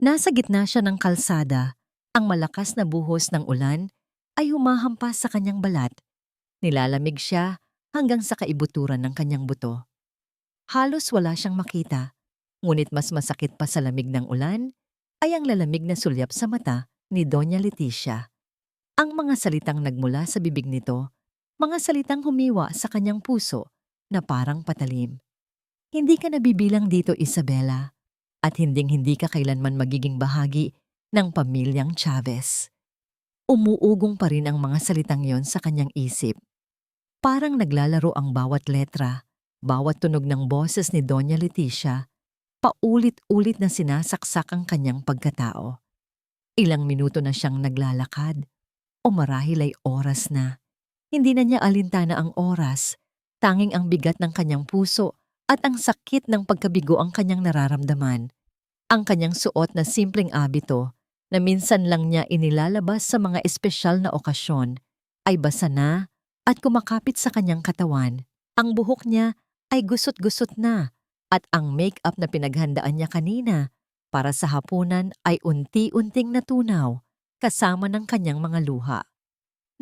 Nasa gitna siya ng kalsada, ang malakas na buhos ng ulan ay humahampas sa kanyang balat. Nilalamig siya hanggang sa kaibuturan ng kanyang buto. Halos wala siyang makita, ngunit mas masakit pa sa lamig ng ulan ay ang lalamig na sulyap sa mata ni Doña Leticia. Ang mga salitang nagmula sa bibig nito, mga salitang humiwa sa kanyang puso na parang patalim. Hindi ka nabibilang dito, Isabela, at hinding-hindi ka kailanman magiging bahagi ng pamilyang Chavez. Umuugong pa rin ang mga salitang yon sa kanyang isip. Parang naglalaro ang bawat letra, bawat tunog ng boses ni Doña Leticia, paulit-ulit na sinasaksak ang kanyang pagkatao. Ilang minuto na siyang naglalakad, o marahil ay oras na. Hindi na niya alintana ang oras, tanging ang bigat ng kanyang puso at ang sakit ng pagkabigo ang kanyang nararamdaman. Ang kanyang suot na simpleng abito na minsan lang niya inilalabas sa mga espesyal na okasyon ay basa na at kumakapit sa kanyang katawan. Ang buhok niya ay gusot-gusot na at ang make-up na pinaghandaan niya kanina para sa hapunan ay unti-unting natunaw kasama ng kanyang mga luha.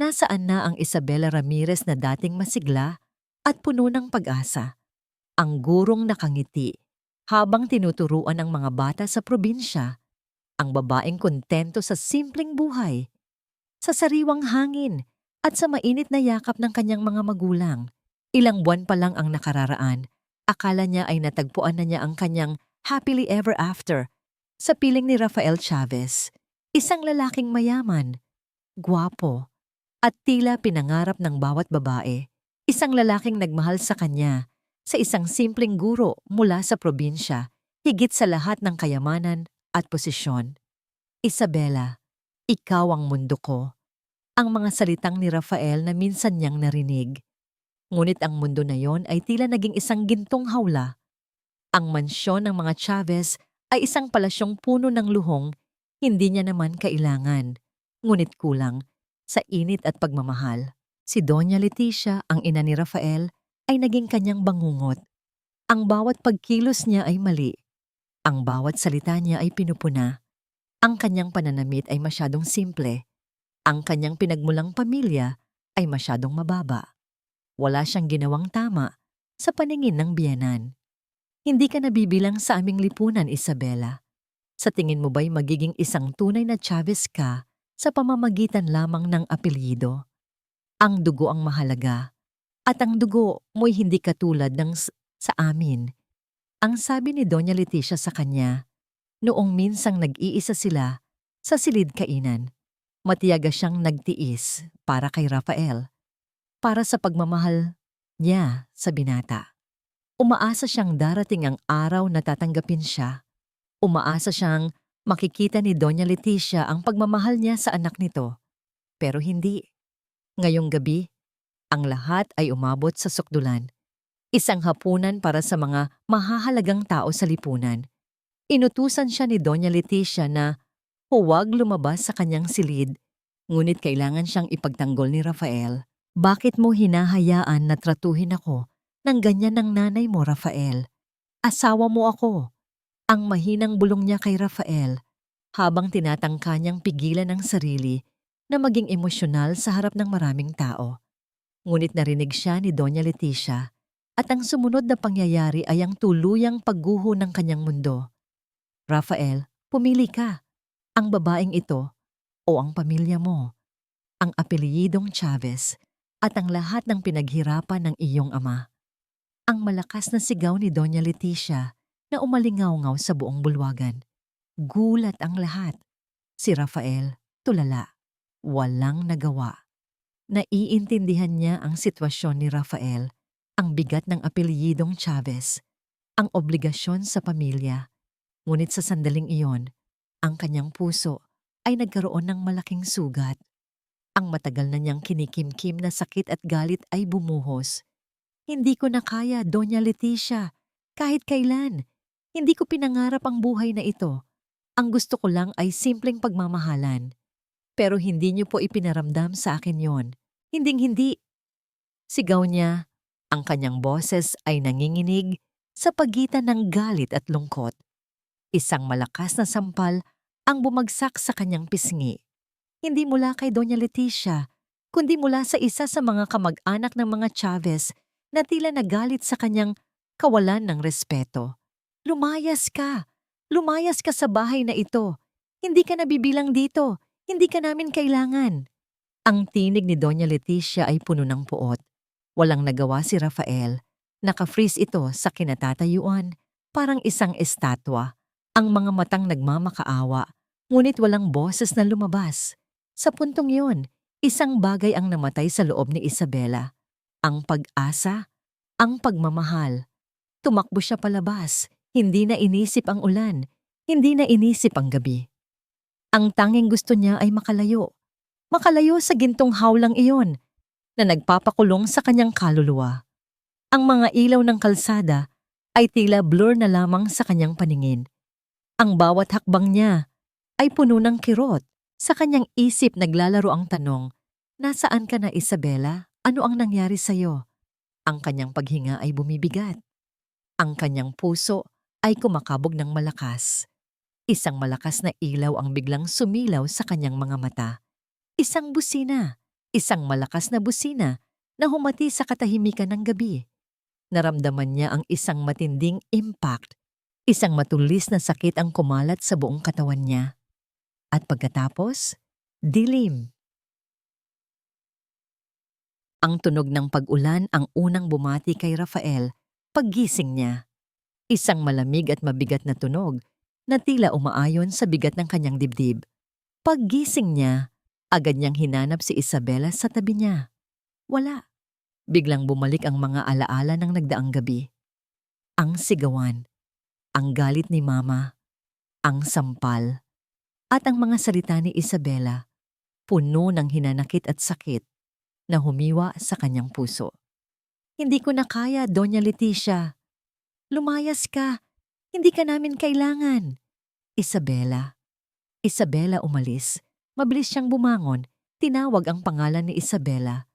Nasaan na ang Isabela Ramirez na dating masigla at puno ng pag-asa? Ang gurong nakangiti habang tinuturuan ang mga bata sa probinsya, ang babaeng kontento sa simpleng buhay, sa sariwang hangin at sa mainit na yakap ng kanyang mga magulang. Ilang buwan pa lang ang nakararaan, akala niya ay natagpuan na niya ang kanyang happily ever after sa piling ni Rafael Chavez, isang lalaking mayaman, gwapo, at tila pinangarap ng bawat babae, isang lalaking nagmahal sa kanya, sa isang simpleng guro mula sa probinsya, higit sa lahat ng kayamanan at posisyon. Isabela, ikaw ang mundo ko. Ang mga salitang ni Rafael na minsan niyang narinig. Ngunit ang mundo na yon ay tila naging isang gintong hawla. Ang mansyon ng mga Chavez ay isang palasyong puno ng luhong, hindi niya naman kailangan. Ngunit kulang sa init at pagmamahal. Si Doña Leticia, ang ina ni Rafael, ay naging kanyang bangungot. Ang bawat pagkilos niya ay mali. Ang bawat salita niya ay pinupuna. Ang kanyang pananamit ay masyadong simple. Ang kanyang pinagmulang pamilya ay masyadong mababa. Wala siyang ginawang tama sa paningin ng biyenan. Hindi ka nabibilang sa aming lipunan, Isabela. Sa tingin mo ba'y magiging isang tunay na Chavez ka sa pamamagitan lamang ng apelyido? Ang dugo ang mahalaga. At ang dugo mo'y hindi katulad ng sa amin. Ang sabi ni Doña Leticia sa kanya, noong minsang nag-iisa sila sa silid kainan. Matiyaga siyang nagtiis para kay Rafael, para sa pagmamahal niya sa binata. Umaasa siyang darating ang araw na tatanggapin siya. Umaasa siyang makikita ni Doña Leticia ang pagmamahal niya sa anak nito. Pero hindi. Ngayong gabi, ang lahat ay umabot sa sukdulan. Isang hapunan para sa mga mahahalagang tao sa lipunan. Inutusan siya ni Doña Leticia na huwag lumabas sa kanyang silid, ngunit kailangan siyang ipagtanggol ni Rafael. Bakit mo hinahayaan na tratuhin ako ng ganyan ng nanay mo, Rafael? Asawa mo ako. Ang mahinang bulong niya kay Rafael habang tinatangka niyang pigilan ang sarili na maging emosyonal sa harap ng maraming tao. Ngunit narinig siya ni Doña Leticia at ang sumunod na pangyayari ay ang tuluyang pagguho ng kanyang mundo. Rafael, pumili ka. Ang babaeng ito o ang pamilya mo, ang apelyidong Chavez at ang lahat ng pinaghirapan ng iyong ama. Ang malakas na sigaw ni Doña Leticia na umalingaw-ngaw sa buong bulwagan. Gulat ang lahat. Si Rafael, tulala. Walang nagawa. Naiintindihan niya ang sitwasyon ni Rafael, ang bigat ng apelyidong Chavez, ang obligasyon sa pamilya. Ngunit sa sandaling iyon, ang kanyang puso ay nagkaroon ng malaking sugat. Ang matagal na niyang kinikimkim na sakit at galit ay bumuhos. Hindi ko na kaya, Doña Leticia. Kahit kailan. Hindi ko pinangarap ang buhay na ito. Ang gusto ko lang ay simpleng pagmamahalan. Pero hindi niyo po ipinaramdam sa akin yon. Hinding-hindi. Sigaw niya. Ang kanyang boses ay nanginginig sa pagitan ng galit at lungkot. Isang malakas na sampal ang bumagsak sa kanyang pisngi. Hindi mula kay Doña Leticia, kundi mula sa isa sa mga kamag-anak ng mga Chavez na tila nagalit sa kanyang kawalan ng respeto. Lumayas ka! Lumayas ka sa bahay na ito! Hindi ka nabibilang dito! Hindi ka namin kailangan! Ang tinig ni Doña Leticia ay puno ng puot. Walang nagawa si Rafael. Naka-freeze ito sa kinatatayuan, parang isang estatwa. Ang mga matang nagmamakaawa, ngunit walang boses na lumabas. Sa puntong yun, isang bagay ang namatay sa loob ni Isabela. Ang pag-asa, ang pagmamahal. Tumakbo siya palabas, hindi na inisip ang ulan, hindi na inisip ang gabi. Ang tanging gusto niya ay makalayo. Makalayo sa gintong hawlang iyon na nagpapakulong sa kanyang kaluluwa. Ang mga ilaw ng kalsada ay tila blur na lamang sa kanyang paningin. Ang bawat hakbang niya ay puno ng kirot. Sa kanyang isip naglalaro ang tanong, "Nasaan ka na, Isabela? Ano ang nangyari sa'yo?" Ang kanyang paghinga ay bumibigat. Ang kanyang puso ay kumakabog ng malakas. Isang malakas na ilaw ang biglang sumilaw sa kanyang mga mata. Isang busina, isang malakas na busina na humati sa katahimikan ng gabi. Naramdaman niya ang isang matinding impact. Isang matulis na sakit ang kumalat sa buong katawan niya. At pagkatapos, dilim. Ang tunog ng pag-ulan ang unang bumati kay Rafael paggising niya. Isang malamig at mabigat na tunog na tila umaayon sa bigat ng kanyang dibdib. Paggising niya, agad niyang hinanap si Isabela sa tabi niya. Wala. Biglang bumalik ang mga alaala ng nagdaang gabi. Ang sigawan, ang galit ni Mama, ang sampal, at ang mga salita ni Isabela, puno ng hinanakit at sakit na humiwa sa kanyang puso. "Hindi ko na kaya, Doña Leticia. Lumayas ka. Hindi ka namin kailangan." Isabela. Isabela umalis. Mabilis siyang bumangon. Tinawag ang pangalan ni Isabela.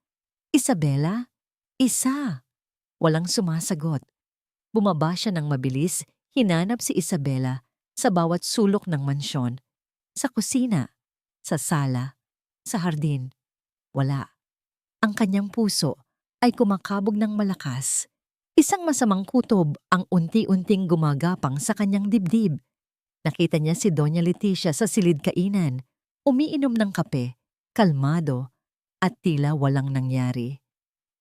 "Isabela? Isa." Walang sumasagot. Bumaba siya ng mabilis, hinanap si Isabela sa bawat sulok ng mansyon. Sa kusina, sa sala, sa hardin. Wala. Ang kanyang puso ay kumakabog ng malakas. Isang masamang kutob ang unti-unting gumagapang sa kanyang dibdib. Nakita niya si Doña Leticia sa silid kainan, umiinom ng kape, kalmado, at tila walang nangyari.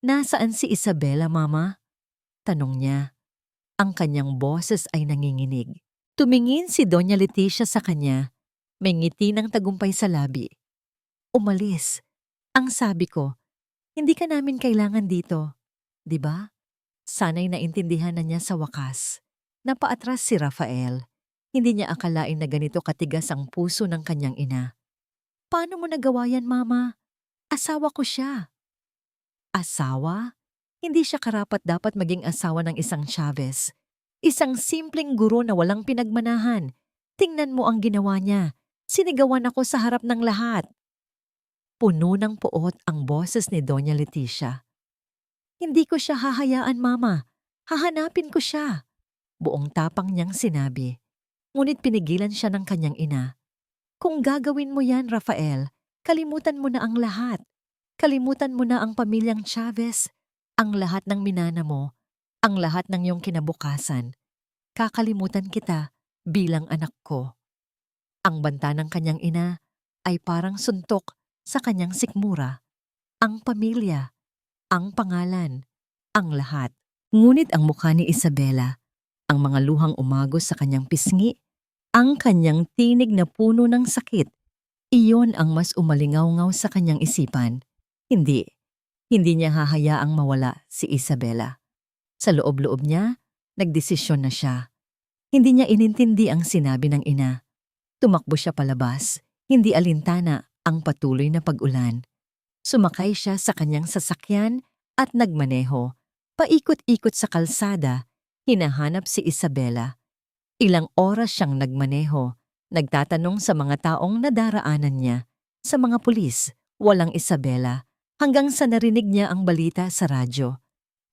"Nasaan si Isabela, Mama?" Tanong niya. Ang kanyang boses ay nanginginig. Tumingin si Doña Leticia sa kanya. May ngiti ng tagumpay sa labi. "Umalis. Ang sabi ko, hindi ka namin kailangan dito. 'Di ba?" Sana'y naintindihan na niya sa wakas. Napaatras si Rafael. Hindi niya akalain na ganito katigas ang puso ng kanyang ina. "Paano mo nagawa yan, Mama? Asawa ko siya." Asawa? Hindi siya karapat-dapat maging asawa ng isang Chavez. Isang simpleng guro na walang pinagmanahan. Tingnan mo ang ginawa niya. Sinigawan ako sa harap ng lahat. Puno ng puot ang boses ni Doña Leticia. "Hindi ko siya hahayaan, Mama. Hahanapin ko siya." Buong tapang niyang sinabi. Ngunit pinigilan siya ng kanyang ina. "Kung gagawin mo yan, Rafael, kalimutan mo na ang lahat. Kalimutan mo na ang pamilyang Chavez, ang lahat ng minana mo, ang lahat ng iyong kinabukasan. Kakalimutan kita bilang anak ko." Ang banta ng kanyang ina ay parang suntok sa kanyang sikmura. Ang pamilya, ang pangalan, ang lahat. Ngunit ang mukha ni Isabela, ang mga luhang umagos sa kanyang pisngi, ang kanyang tinig na puno ng sakit, iyon ang mas umalingaw-ngaw sa kanyang isipan. Hindi niya hahayaang mawala si Isabela. Sa loob-loob niya, nagdesisyon na siya. Hindi niya inintindi ang sinabi ng ina. Tumakbo siya palabas, hindi alintana ang patuloy na pag-ulan. Sumakay siya sa kanyang sasakyan at nagmaneho. Paikot-ikot sa kalsada, hinahanap si Isabela. Ilang oras siyang nagmaneho, nagtatanong sa mga taong nadaraanan niya. Sa mga pulis, walang Isabela, hanggang sa narinig niya ang balita sa radyo.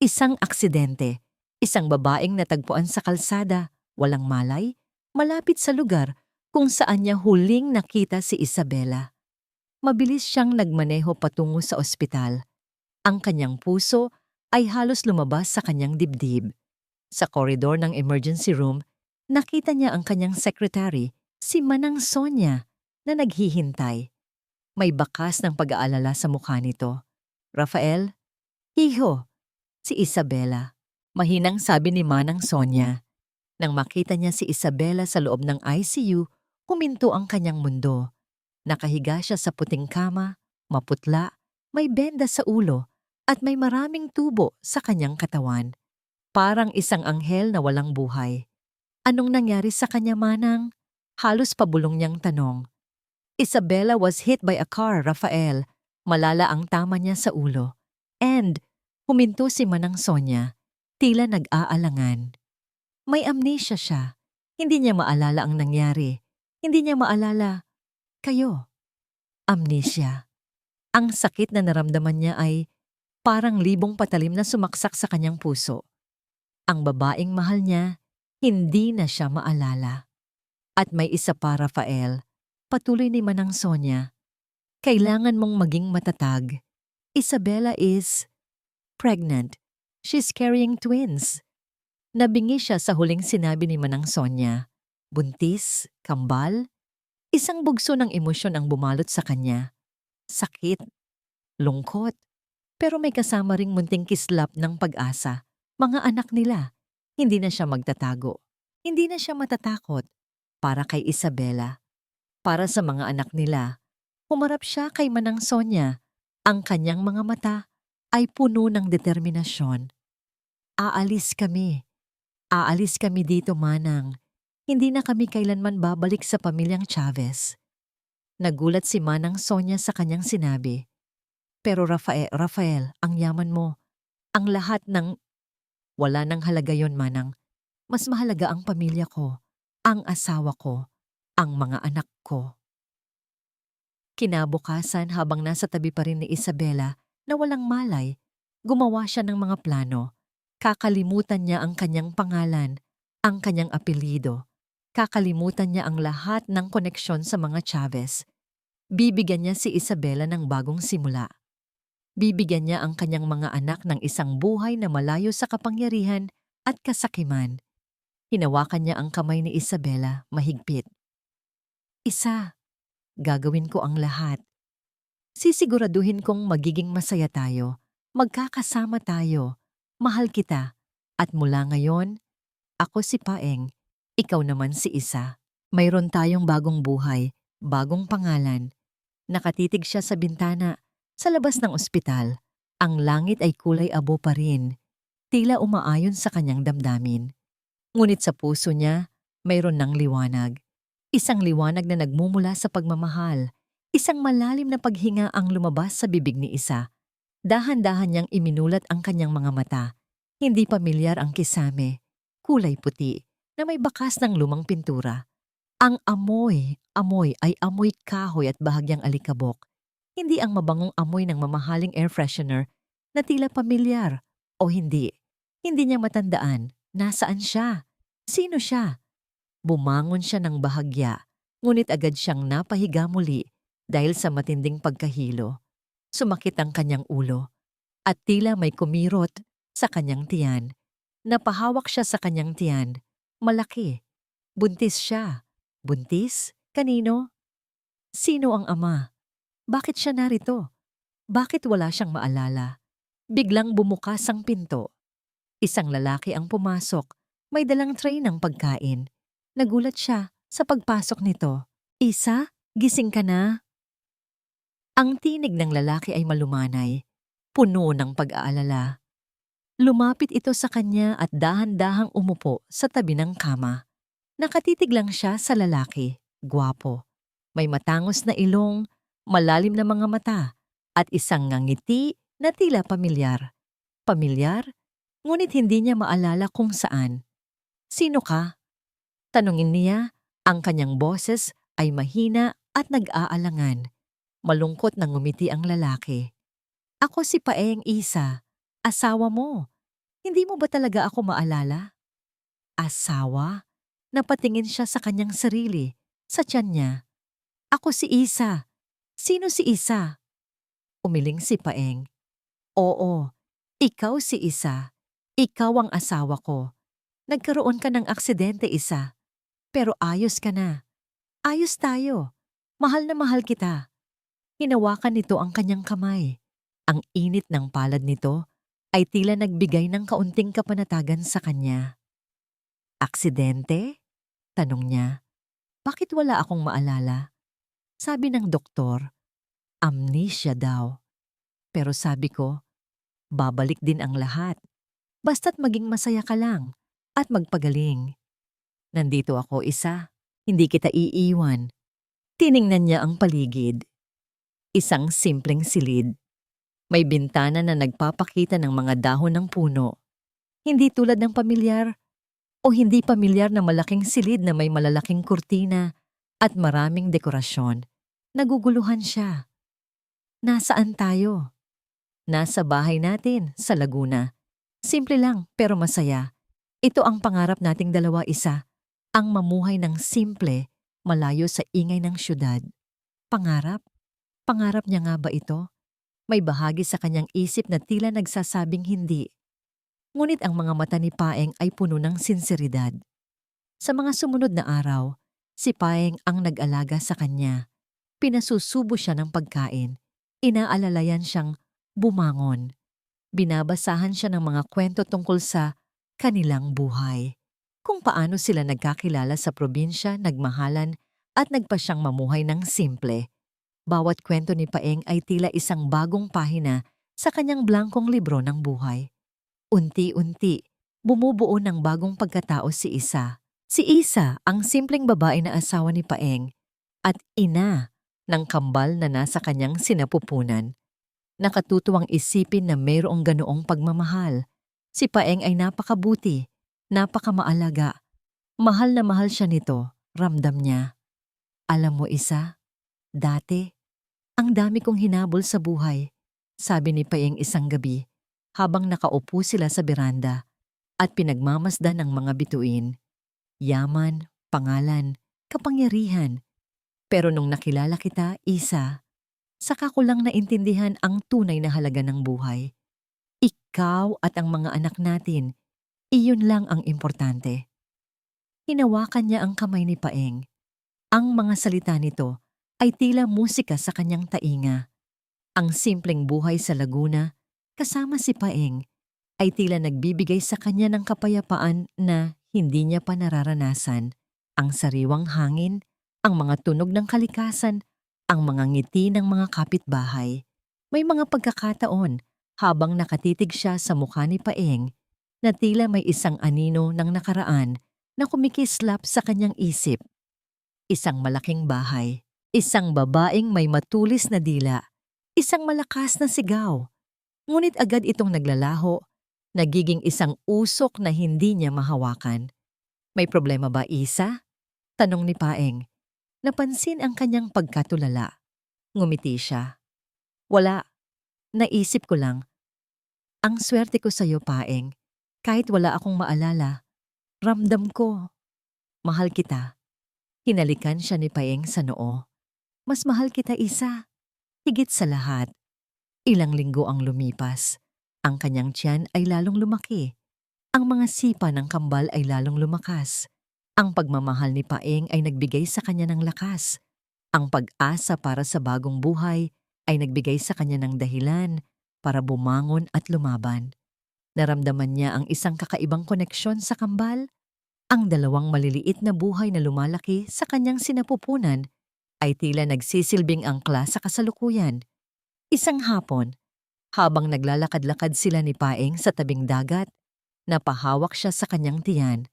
Isang aksidente, isang babaeng natagpuan sa kalsada, walang malay, malapit sa lugar kung saan niya huling nakita si Isabela. Mabilis siyang nagmaneho patungo sa ospital. Ang kanyang puso ay halos lumabas sa kanyang dibdib. Sa koridor ng emergency room, nakita niya ang kanyang secretary, si Manang Sonia, na naghihintay. May bakas ng pag-aalala sa mukha nito. "Rafael, hiho, si Isabela," mahinang sabi ni Manang Sonia. Nang makita niya si Isabela sa loob ng ICU, huminto ang kanyang mundo. Nakahiga siya sa puting kama, maputla, may benda sa ulo, at may maraming tubo sa kanyang katawan. Parang isang anghel na walang buhay. "Anong nangyari sa kanya, Manang?" Halos pabulong niyang tanong. "Isabela was hit by a car, Rafael. Malala ang tama niya sa ulo." And huminto si Manang Sonia, tila nag-aalangan. May amnesia siya. Hindi niya maalala ang nangyari. Hindi niya maalala kayo. Amnesia. Ang sakit na naramdaman niya ay parang libong patalim na sumaksak sa kanyang puso. Ang babaeng mahal niya, hindi na siya maalala. At may isa pa, Rafael, patuloy ni Manang Sonia. Kailangan mong maging matatag. Isabela is pregnant. She's carrying twins. Nabingi siya sa huling sinabi ni Manang Sonia. Buntis, kambal, isang bugso ng emosyon ang bumalot sa kanya. Sakit, lungkot, pero may kasama ring munting kislap ng pag-asa. Mga anak nila, hindi na siya magtatago. Hindi na siya matatakot. Para kay Isabela, para sa mga anak nila, humarap siya kay Manang Sonia. Ang kanyang mga mata ay puno ng determinasyon. Aalis kami. Aalis kami dito, Manang. Hindi na kami kailanman babalik sa pamilyang Chavez. Nagulat si Manang Sonia sa kanyang sinabi. Pero Rafael, ang yaman mo. Ang lahat ng... Wala nang halaga yon, Manang. Mas mahalaga ang pamilya ko, ang asawa ko, ang mga anak ko. Kinabukasan habang nasa tabi pa rin ni Isabela na walang malay, gumawa siya ng mga plano. Kakalimutan niya ang kanyang pangalan, ang kanyang apelyido. Kakalimutan niya ang lahat ng koneksyon sa mga Chavez. Bibigyan niya si Isabela ng bagong simula. Bibigyan niya ang kanyang mga anak ng isang buhay na malayo sa kapangyarihan at kasakiman. Hinawakan niya ang kamay ni Isabela mahigpit. Isa, gagawin ko ang lahat. Sisiguraduhin kong magiging masaya tayo, magkakasama tayo, mahal kita, at mula ngayon, ako si Paeng, ikaw naman si Isa. Mayroon tayong bagong buhay, bagong pangalan. Nakatitig siya sa bintana, sa labas ng ospital. Ang langit ay kulay abo pa rin, tila umaayon sa kanyang damdamin. Ngunit sa puso niya, mayroon ng liwanag. Isang liwanag na nagmumula sa pagmamahal. Isang malalim na paghinga ang lumabas sa bibig ni Isa. Dahan-dahan niyang iminulat ang kanyang mga mata. Hindi pamilyar ang kisame. Kulay puti na may bakas ng lumang pintura. Ang amoy ay amoy kahoy at bahagyang alikabok. Hindi ang mabangong amoy ng mamahaling air freshener na tila pamilyar o hindi. Hindi niya matandaan. Nasaan siya? Sino siya? Bumangon siya ng bahagya, ngunit agad siyang napahiga muli dahil sa matinding pagkahilo. Sumakit ang kanyang ulo at tila may kumirot sa kanyang tiyan. Napahawak siya sa kanyang tiyan. Malaki. Buntis siya. Buntis? Kanino? Sino ang ama? Bakit siya narito? Bakit wala siyang maalala? Biglang bumukas ang pinto. Isang lalaki ang pumasok, may dalang tray ng pagkain. Nagulat siya sa pagpasok nito. Isa, gising ka na? Ang tinig ng lalaki ay malumanay, puno ng pag-aalala. Lumapit ito sa kanya at dahan-dahang umupo sa tabi ng kama. Nakatitig lang siya sa lalaki, gwapo. May matangos na ilong, malalim na mga mata, at isang ngangiti na tila pamilyar. Pamilyar? Ngunit hindi niya maalala kung saan. Sino ka? Tanungin niya, ang kanyang boses ay mahina at nag-aalangan. Malungkot na ngumiti ang lalaki. Ako si Paeng, Isa, asawa mo. Hindi mo ba talaga ako maalala? Asawa? Napatingin siya sa kanyang sarili, sa tiyan niya. Ako si Isa. Sino si Isa? Umiling si Paeng. Oo, ikaw si Isa. Ikaw ang asawa ko. Nagkaroon ka ng aksidente, Isa. Pero ayos ka na. Ayos tayo. Mahal na mahal kita. Hinawakan nito ang kanyang kamay. Ang init ng palad nito ay tila nagbigay ng kaunting kapanatagan sa kanya. Aksidente? Tanong niya. Bakit wala akong maalala? Sabi ng doktor, amnesia daw. Pero sabi ko, babalik din ang lahat. Basta't maging masaya ka lang at magpagaling. Nandito ako, Isa. Hindi kita iiwan. Tiningnan niya ang paligid. Isang simpleng silid. May bintana na nagpapakita ng mga dahon ng puno. Hindi tulad ng pamilyar o hindi pamilyar na malaking silid na may malalaking kurtina at maraming dekorasyon. Naguguluhan siya. Nasaan tayo? Nasa bahay natin sa Laguna. Simple lang pero masaya. Ito ang pangarap nating dalawa, Isa. Ang mamuhay ng simple, malayo sa ingay ng syudad. Pangarap? Pangarap niya nga ba ito? May bahagi sa kanyang isip na tila nagsasabing hindi. Ngunit ang mga mata ni Paeng ay puno ng sinseridad. Sa mga sumunod na araw, si Paeng ang nag-alaga sa kanya. Pinasusubo siya ng pagkain. Inaalalayan siyang bumangon. Binabasahan siya ng mga kwento tungkol sa kanilang buhay. Kung paano sila nagkakilala sa probinsya, nagmahalan at nagpasyang mamuhay ng simple. Bawat kwento ni Paeng ay tila isang bagong pahina sa kanyang blangkong libro ng buhay. Unti-unti, bumubuo ng bagong pagkatao si Isa. Si Isa ang simpleng babae na asawa ni Paeng at ina ng kambal na nasa kanyang sinapupunan. Nakatutuwang isipin na mayroong ganoong pagmamahal. Si Paeng ay napakabuti, napakamaalaga. Mahal na mahal siya nito, ramdam niya. Alam mo, Isa, dati, ang dami kong hinabol sa buhay, sabi ni Paeng isang gabi habang nakaupo sila sa beranda at pinagmamasdan ng mga bituin. Yaman, pangalan, kapangyarihan. Pero nung nakilala kita, Isa, saka ko lang naintindihan ang tunay na halaga ng buhay. Ikaw at ang mga anak natin, iyon lang ang importante. Hinawakan niya ang kamay ni Paeng. Ang mga salita nito ay tila musika sa kanyang tainga. Ang simpleng buhay sa Laguna, kasama si Paeng, ay tila nagbibigay sa kanya ng kapayapaan na hindi niya pa nararanasan. Ang sariwang hangin, ang mga tunog ng kalikasan, ang mga ngiti ng mga kapitbahay. May mga pagkakataon habang nakatitig siya sa mukha ni Paeng na tila may isang anino ng nakaraan na kumikislap sa kanyang isip. Isang malaking bahay. Isang babaeng may matulis na dila, isang malakas na sigaw. Ngunit agad itong naglalaho, nagiging isang usok na hindi niya mahawakan. May problema ba, Isa? Tanong ni Paeng. Napansin ang kanyang pagkatulala. Ngumiti siya. Wala. Naisip ko lang. Ang swerte ko sa'yo, Paeng. Kahit wala akong maalala, ramdam ko. Mahal kita. Hinalikan siya ni Paeng sa noo. Mas mahal kita, Isa. Higit sa lahat. Ilang linggo ang lumipas. Ang kanyang tiyan ay lalong lumaki. Ang mga sipa ng kambal ay lalong lumakas. Ang pagmamahal ni Paeng ay nagbigay sa kanya ng lakas. Ang pag-asa para sa bagong buhay ay nagbigay sa kanya ng dahilan para bumangon at lumaban. Naramdaman niya ang isang kakaibang koneksyon sa kambal. Ang dalawang maliliit na buhay na lumalaki sa kanyang sinapupunan ay tila nagsisilbing angkla sa kasalukuyan. Isang hapon, habang naglalakad-lakad sila ni Paeng sa tabing dagat, napahawak siya sa kanyang tiyan.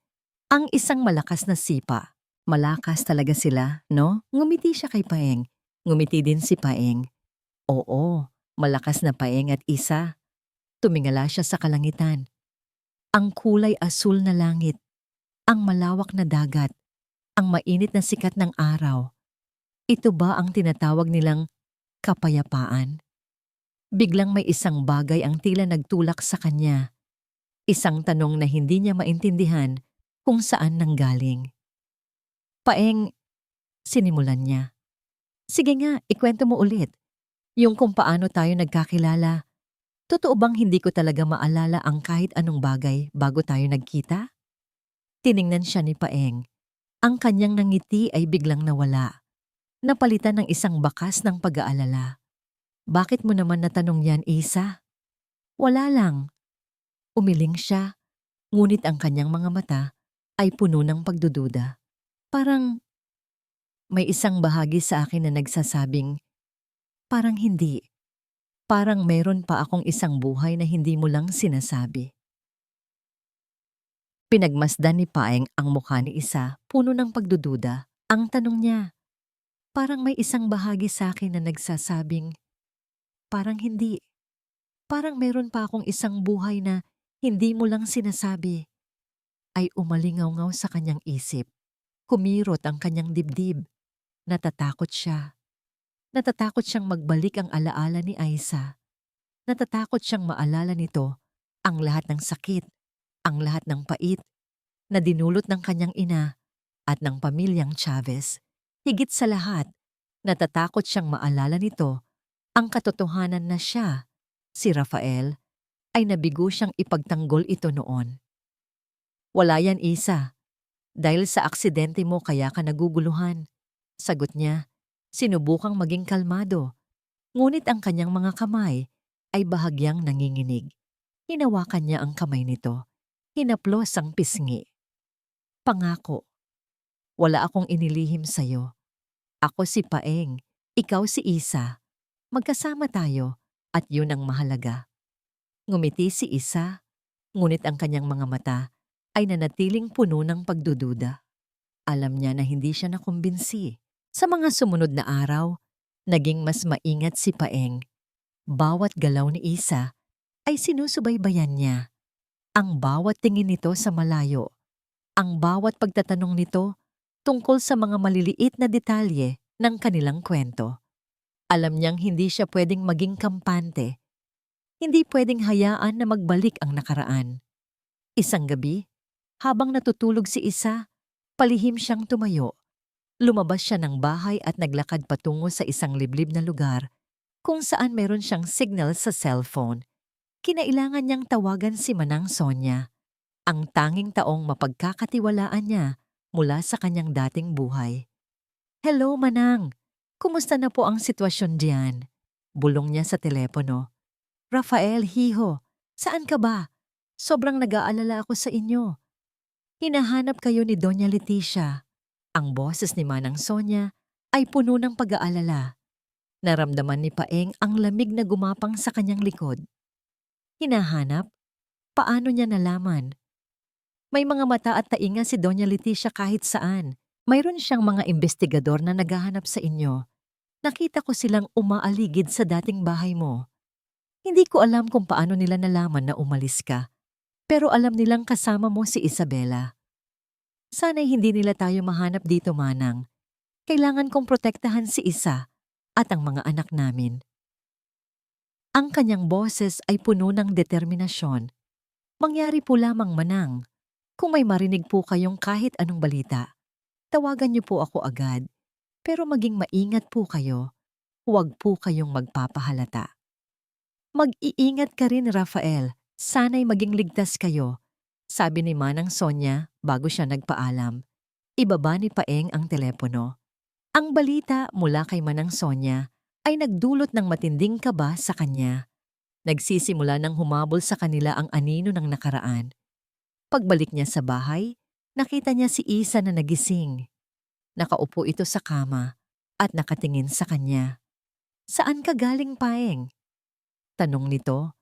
Ang isang malakas na sipa. Malakas talaga sila, no? Ngumiti siya kay Paeng. Ngumiti din si Paeng. Oo, malakas na Paeng at Isa. Tumingala siya sa kalangitan. Ang kulay asul na langit, ang malawak na dagat, ang mainit na sikat ng araw. Ito ba ang tinatawag nilang kapayapaan? Biglang may isang bagay ang tila nagtulak sa kanya. Isang tanong na hindi niya maintindihan kung saan nanggaling. Paeng, sinimulan niya. Sige nga, ikwento mo ulit. Yung kung paano tayo nagkakilala. Totoo bang hindi ko talaga maalala ang kahit anong bagay bago tayo nagkita? Tiningnan siya ni Paeng. Ang kanyang nangiti ay biglang nawala. Napalitan ng isang bakas ng pag-aalala. Bakit mo naman natanong yan, Isa? Wala lang. Umiling siya, ngunit ang kanyang mga mata ay puno ng pagdududa. Parang may isang bahagi sa akin na nagsasabing, parang hindi. Parang meron pa akong isang buhay na hindi mo lang sinasabi. Pinagmasdan ni Paeng ang mukha ni Isa, puno ng pagdududa. Ang tanong niya, parang may isang bahagi sa akin na nagsasabing, parang hindi. Parang meron pa akong isang buhay na hindi mo lang sinasabi. Ay umalingaw-ngaw sa kanyang isip. Kumirot ang kanyang dibdib. Natatakot siya. Natatakot siyang magbalik ang alaala ni Aiza. Natatakot siyang maalala nito ang lahat ng sakit, ang lahat ng pait na dinulot ng kanyang ina at ng pamilyang Chavez. Higit sa lahat, natatakot siyang maalala nito ang katotohanan na siya, si Rafael, ay nabigo siyang ipagtanggol ito noon. Wala yan, Isa. Dahil sa aksidente mo kaya ka naguguluhan. Sagot niya, sinubukang maging kalmado. Ngunit ang kanyang mga kamay ay bahagyang nanginginig. Hinawakan niya ang kamay nito. Hinaplos ang pisngi. Pangako, wala akong inilihim sa'yo. Ako si Paeng, ikaw si Isa. Magkasama tayo at yun ang mahalaga. Ngumiti si Isa, ngunit ang kanyang mga mata ay nanatiling puno ng pagdududa. Alam niya na hindi siya nakumbinsi. Sa mga sumunod na araw, naging mas maingat si Paeng. Bawat galaw ni Isa ay sinusubaybayan niya. Ang bawat tingin nito sa malayo. Ang bawat pagtatanong nito tungkol sa mga maliliit na detalye ng kanilang kwento. Alam niyang hindi siya pwedeng maging kampante. Hindi pwedeng hayaan na magbalik ang nakaraan. Isang gabi, habang natutulog si Isa, palihim siyang tumayo. Lumabas siya ng bahay at naglakad patungo sa isang liblib na lugar kung saan meron siyang signal sa cellphone. Kinailangan niyang tawagan si Manang Sonia, ang tanging taong mapagkakatiwalaan niya mula sa kanyang dating buhay. Hello, Manang! Kumusta na po ang sitwasyon diyan? Bulong niya sa telepono. Rafael, hiho, saan ka ba? Sobrang nag-aalala ako sa inyo. Hinahanap kayo ni Doña Leticia. Ang boses ni Manang Sonia ay puno ng pag-aalala. Naramdaman ni Paeng ang lamig na gumapang sa kanyang likod. Hinahanap? Paano niya nalaman? May mga mata at tainga si Doña Leticia kahit saan. Mayroon siyang mga investigador na naghahanap sa inyo. Nakita ko silang umaaligid sa dating bahay mo. Hindi ko alam kung paano nila nalaman na umalis ka. Pero alam nilang kasama mo si Isabela. Sana'y hindi nila tayo mahanap dito, Manang. Kailangan kong protektahan si Isa at ang mga anak namin. Ang kanyang boses ay puno ng determinasyon. Mangyari po lamang, Manang. Kung may marinig po kayong kahit anong balita, tawagan niyo po ako agad. Pero maging maingat po kayo. Huwag po kayong magpapahalata. Mag-iingat ka rin, Rafael. Sana'y maging ligtas kayo, sabi ni Manang Sonia bago siya nagpaalam. Ibaba ni Paeng ang telepono. Ang balita mula kay Manang Sonia ay nagdulot ng matinding kaba sa kanya. Nagsisimula ng humabol sa kanila ang anino ng nakaraan. Pagbalik niya sa bahay, nakita niya si Isa na nagising. Nakaupo ito sa kama at nakatingin sa kanya. Saan ka galing, Paeng? Tanong nito.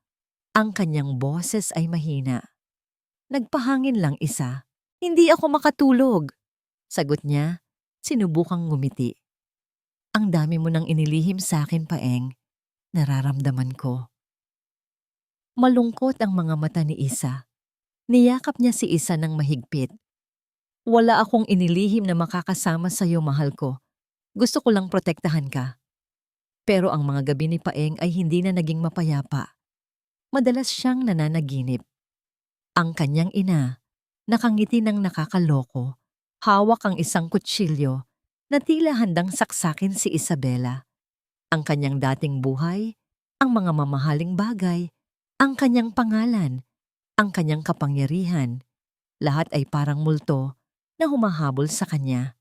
Ang kanyang boses ay mahina. Nagpahangin lang, Isa. Hindi ako makatulog. Sagot niya, sinubukang ngumiti. Ang dami mo nang inilihim sa akin, Paeng. Nararamdaman ko. Malungkot ang mga mata ni Isa. Niyakap niya si Isa ng mahigpit. Wala akong inilihim na makakasama sa iyo, mahal ko. Gusto ko lang protektahan ka. Pero ang mga gabi ni Paeng ay hindi na naging mapayapa. Madalas siyang nananaginip. Ang kanyang ina, nakangiti ng nakakaloko Hawak ang isang kutsilyo na tila handang saksakin si Isabela. Ang kanyang dating buhay, ang mga mamahaling bagay, ang kanyang pangalan, ang kanyang kapangyarihan, lahat ay parang multo na humahabol sa kanya.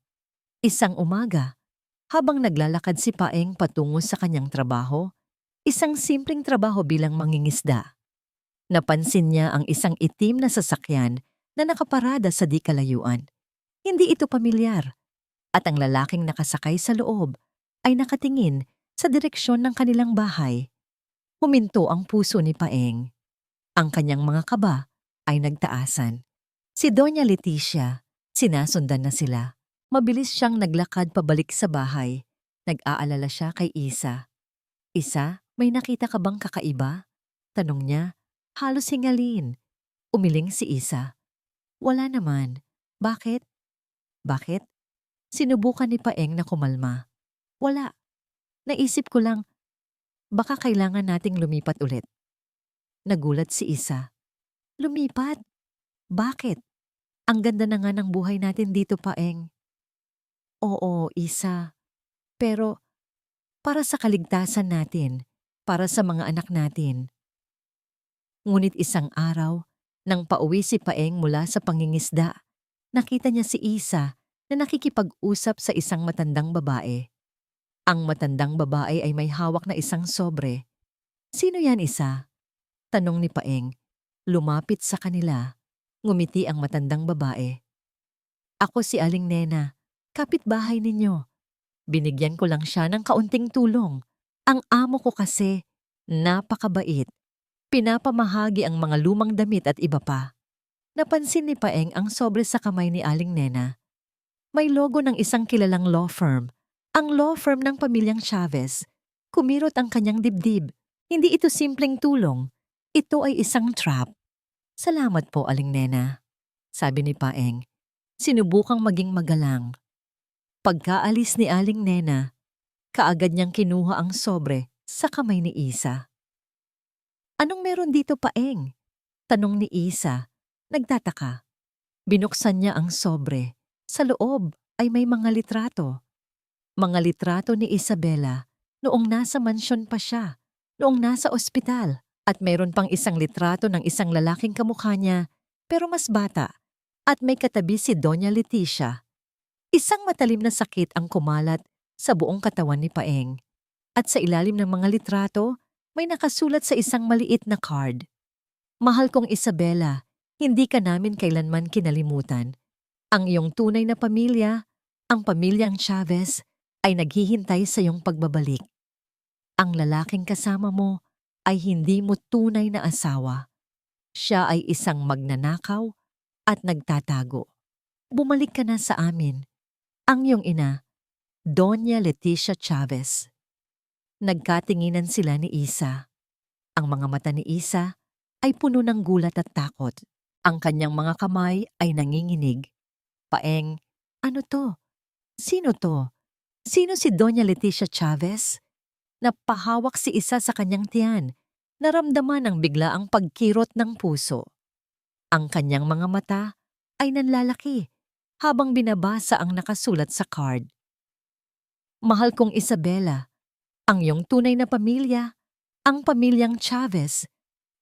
Isang umaga, habang naglalakad si Paeng patungo sa kanyang trabaho, isang simpleng trabaho bilang mangingisda, napansin niya ang isang itim na sasakyan na nakaparada sa di kalayuan. Hindi ito pamilyar, at ang lalaking nakasakay sa loob ay nakatingin sa direksyon ng kanilang bahay. Huminto ang puso ni Paeng. Ang kanyang mga kaba ay nagtaasan. Si Doña Leticia, sinasundan na sila. Mabilis siyang naglakad pabalik sa bahay. Nag-aalala siya kay Isa. Isa, may nakita ka bang kakaiba? Tanong niya. Halos hingalin. Umiling si Isa. Wala naman. Bakit? Bakit? Sinubukan ni Paeng na kumalma. Wala. Naisip ko lang, baka kailangan nating lumipat ulit. Nagulat si Isa. Lumipat? Bakit? Ang ganda na nga ng buhay natin dito, Paeng. Oo, Isa. Pero para sa kaligtasan natin, para sa mga anak natin. Ngunit isang araw, nang pauwi si Paeng mula sa pangingisda, nakita niya si Isa na nakikipag-usap sa isang matandang babae. Ang matandang babae ay may hawak na isang sobre. Sino yan, Isa? Tanong ni Paeng. Lumapit sa kanila. Ngumiti ang matandang babae. Ako si Aling Nena, kapitbahay ninyo. Binigyan ko lang siya ng kaunting tulong. Ang amo ko kasi, napakabait. Pinapamahagi ang mga lumang damit at iba pa. Napansin ni Paeng ang sobre sa kamay ni Aling Nena. May logo ng isang kilalang law firm. Ang law firm ng pamilyang Chavez. Kumirot ang kanyang dibdib. Hindi ito simpleng tulong. Ito ay isang trap. Salamat po, Aling Nena, sabi ni Paeng. Sinubukang maging magalang. Pagkaalis ni Aling Nena, kaagad niyang kinuha ang sobre sa kamay ni Isa. Anong meron dito, Paeng? Tanong ni Isa. Nagtataka. Binuksan niya ang sobre. Sa loob ay may mga litrato. Mga litrato ni Isabela noong nasa mansyon pa siya, noong nasa ospital. At mayroon pang isang litrato ng isang lalaking kamukha niya, pero mas bata. At may katabi si Doña Leticia. Isang matalim na sakit ang kumalat sa buong katawan ni Paeng. At sa ilalim ng mga litrato, may nakasulat sa isang maliit na card. Mahal kong Isabela, hindi ka namin kailanman kinalimutan. Ang iyong tunay na pamilya, ang pamilyang Chavez, ay naghihintay sa iyong pagbabalik. Ang lalaking kasama mo ay hindi mo tunay na asawa. Siya ay isang magnanakaw at nagtatago. Bumalik ka na sa amin. Ang iyong ina, Doña Leticia Chavez. Nagkatinginan sila ni Isa. Ang mga mata ni Isa ay puno ng gulat at takot. Ang kanyang mga kamay ay nanginginig. Paeng, ano to? Sino to? Sino si Doña Leticia Chavez? Napahawak si Isa sa kanyang tiyan. Naramdaman ang biglaang pagkirot ng puso. Ang kanyang mga mata ay nanlalaki habang binabasa ang nakasulat sa card. Mahal kong Isabela, ang iyong tunay na pamilya, ang pamilyang Chavez,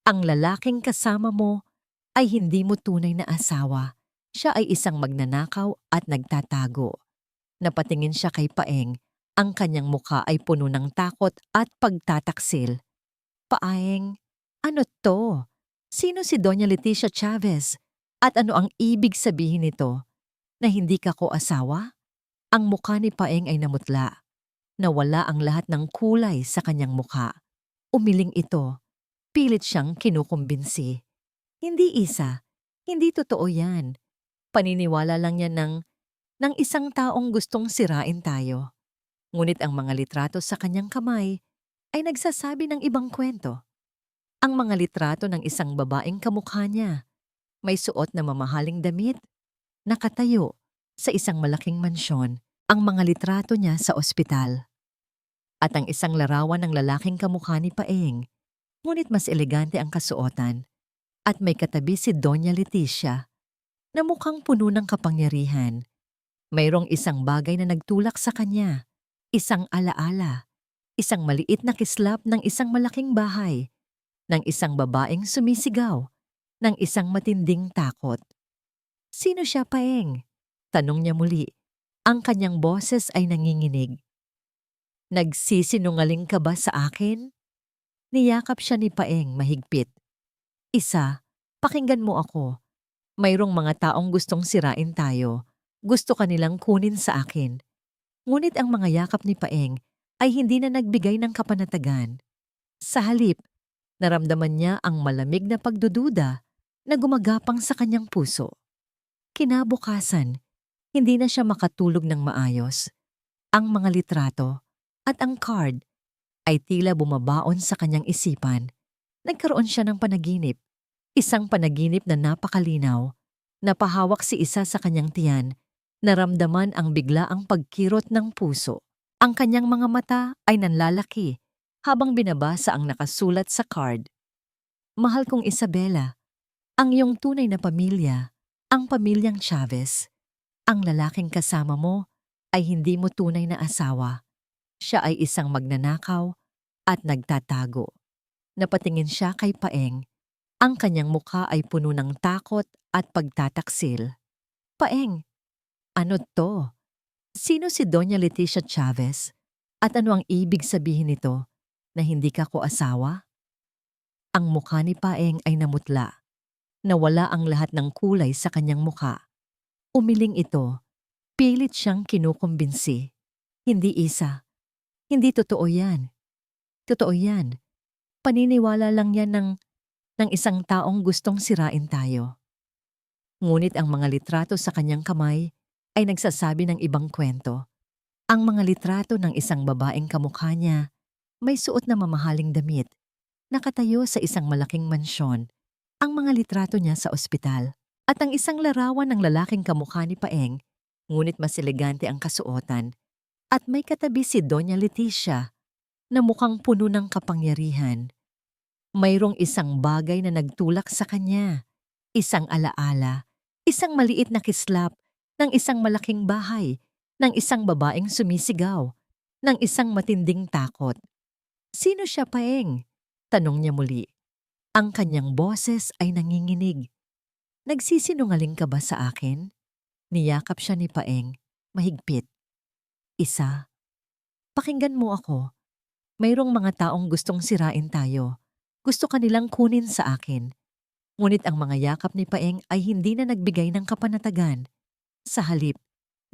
ang lalaking kasama mo ay hindi mo tunay na asawa. Siya ay isang magnanakaw at nagtatago. Napatingin siya kay Paeng. Ang kanyang muka ay puno ng takot at pagtataksil. Paeng, ano to? Sino si Doña Leticia Chavez? At ano ang ibig sabihin nito? Na hindi ka ko asawa? Ang muka ni Paeng ay namutla. Nawala ang lahat ng kulay sa kanyang muka. Umiling ito. Pilit siyang kinukumbinsi. Hindi, Isa. Hindi totoo yan. Paniniwala lang yan ng isang taong gustong sirain tayo. Ngunit ang mga litrato sa kanyang kamay ay nagsasabi ng ibang kwento. Ang mga litrato ng isang babaeng kamukha niya. May suot na mamahaling damit. Nakatayo sa isang malaking mansyon. Ang mga litrato niya sa ospital. At ang isang larawan ng lalaking kamukha ni Paeng. Ngunit mas elegante ang kasuotan. At may katabi si Doña Leticia na mukhang puno ng kapangyarihan. Mayroong isang bagay na nagtulak sa kanya, isang alaala, isang maliit na kislap ng isang malaking bahay, ng isang babaeng sumisigaw, ng isang matinding takot. Sino siya, Paeng? Tanong niya muli. Ang kanyang boses ay nanginginig. Nagsisinungaling ka ba sa akin? Niyakap siya ni Paeng mahigpit. Isa, pakinggan mo ako. Mayroong mga taong gustong sirain tayo. Gusto kanilang kunin sa akin. Ngunit ang mga yakap ni Paeng ay hindi na nagbigay ng kapanatagan. Sa halip, naramdaman niya ang malamig na pagdududa na gumagapang sa kanyang puso. Kinabukasan, hindi na siya makatulog ng maayos. Ang mga litrato at ang card ay tila bumabaon sa kanyang isipan. Nagkaroon siya ng panaginip. Isang panaginip na napakalinaw. Napahawak si isa sa kanyang tiyan. Naramdaman ang biglaang pagkirot ng puso. Ang kanyang mga mata ay nanlalaki habang binabasa ang nakasulat sa card. Mahal kong Isabela, ang iyong tunay na pamilya, ang pamilyang Chavez. Ang lalaking kasama mo ay hindi mo tunay na asawa. Siya ay isang magnanakaw at nagtatago. Napatingin siya kay Paeng. Ang kanyang mukha ay puno ng takot at pagtataksil. Paeng, ano to? Sino si Doña Leticia Chavez? At ano ang ibig sabihin nito na hindi ka ko asawa? Ang mukha ni Paeng ay namutla. Nawala ang lahat ng kulay sa kanyang mukha. Umiling ito. Pilit siyang kinukumbinsi. Hindi isa. Hindi totoo yan. Totoo yan. Paniniwala lang yan ng isang taong gustong sirain tayo. Ngunit ang mga litrato sa kanyang kamay ay nagsasabi ng ibang kwento. Ang mga litrato ng isang babaeng kamukha niya may suot na mamahaling damit, nakatayo sa isang malaking mansyon. Ang mga litrato niya sa ospital at ang isang larawan ng lalaking kamukha ni Paeng, ngunit mas elegante ang kasuotan. At may katabi si Doña Leticia na mukhang puno ng kapangyarihan. Mayroong isang bagay na nagtulak sa kanya, isang alaala, isang maliit na kislap ng isang malaking bahay, ng isang babaeng sumisigaw, ng isang matinding takot. Sino siya, Paeng? Tanong niya muli. Ang kanyang boses ay nanginginig. Nagsisinungaling ka ba sa akin? Niyakap siya ni Paeng, mahigpit. Isa, pakinggan mo ako. Mayroong mga taong gustong sirain tayo. Gusto kanilang kunin sa akin. Ngunit ang mga yakap ni Paeng ay hindi na nagbigay ng kapanatagan. Sa halip,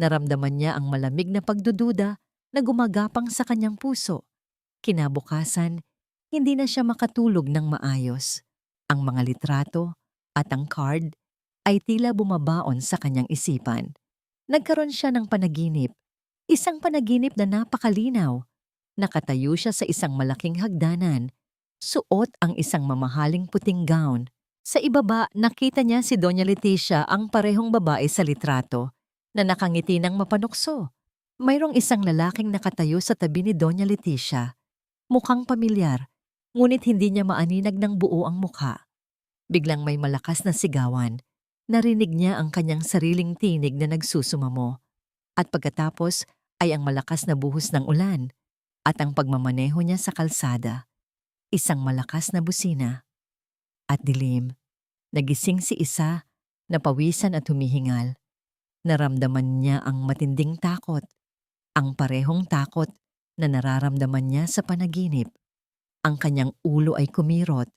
naramdaman niya ang malamig na pagdududa na gumagapang sa kanyang puso. Kinabukasan, hindi na siya makatulog ng maayos. Ang mga litrato at ang card ay tila bumabaon sa kanyang isipan. Nagkaroon siya ng panaginip. Isang panaginip na napakalinaw. Nakatayo siya sa isang malaking hagdanan. Suot ang isang mamahaling puting gown. Sa ibaba, nakita niya si Doña Leticia, ang parehong babae sa litrato, na nakangiti ng mapanukso. Mayroong isang lalaking nakatayo sa tabi ni Doña Leticia. Mukhang pamilyar, ngunit hindi niya maaninag ng buo ang mukha. Biglang may malakas na sigawan. Narinig niya ang kanyang sariling tinig na nagsusumamo. At pagkatapos ay ang malakas na buhos ng ulan at ang pagmamaneho niya sa kalsada. Isang malakas na busina. At dilim, nagising si Isa, napawisan at humihingal. Naramdaman niya ang matinding takot, ang parehong takot na nararamdaman niya sa panaginip. Ang kanyang ulo ay kumirot.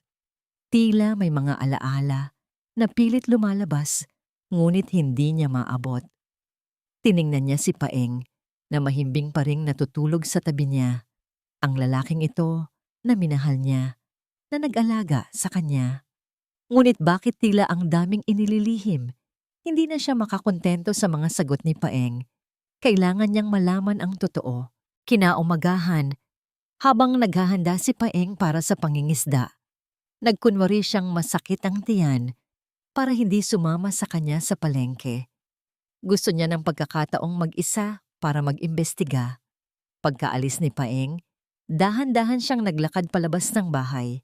Tila may mga alaala na pilit lumalabas, ngunit hindi niya maabot. Tiningnan niya si Paeng na mahimbing pa ring natutulog sa tabi niya. Ang lalaking ito na minahal niya, na nag-alaga sa kanya. Ngunit bakit tila ang daming inililihim? Hindi na siya makakontento sa mga sagot ni Paeng. Kailangan niyang malaman ang totoo. Kinaumagahan, habang naghahanda si Paeng para sa pangingisda, nagkunwari siyang masakit ang tiyan para hindi sumama sa kanya sa palengke. Gusto niya ng pagkakataong mag-isa para mag-imbestiga. Pagkaalis ni Paeng, dahan-dahan siyang naglakad palabas ng bahay.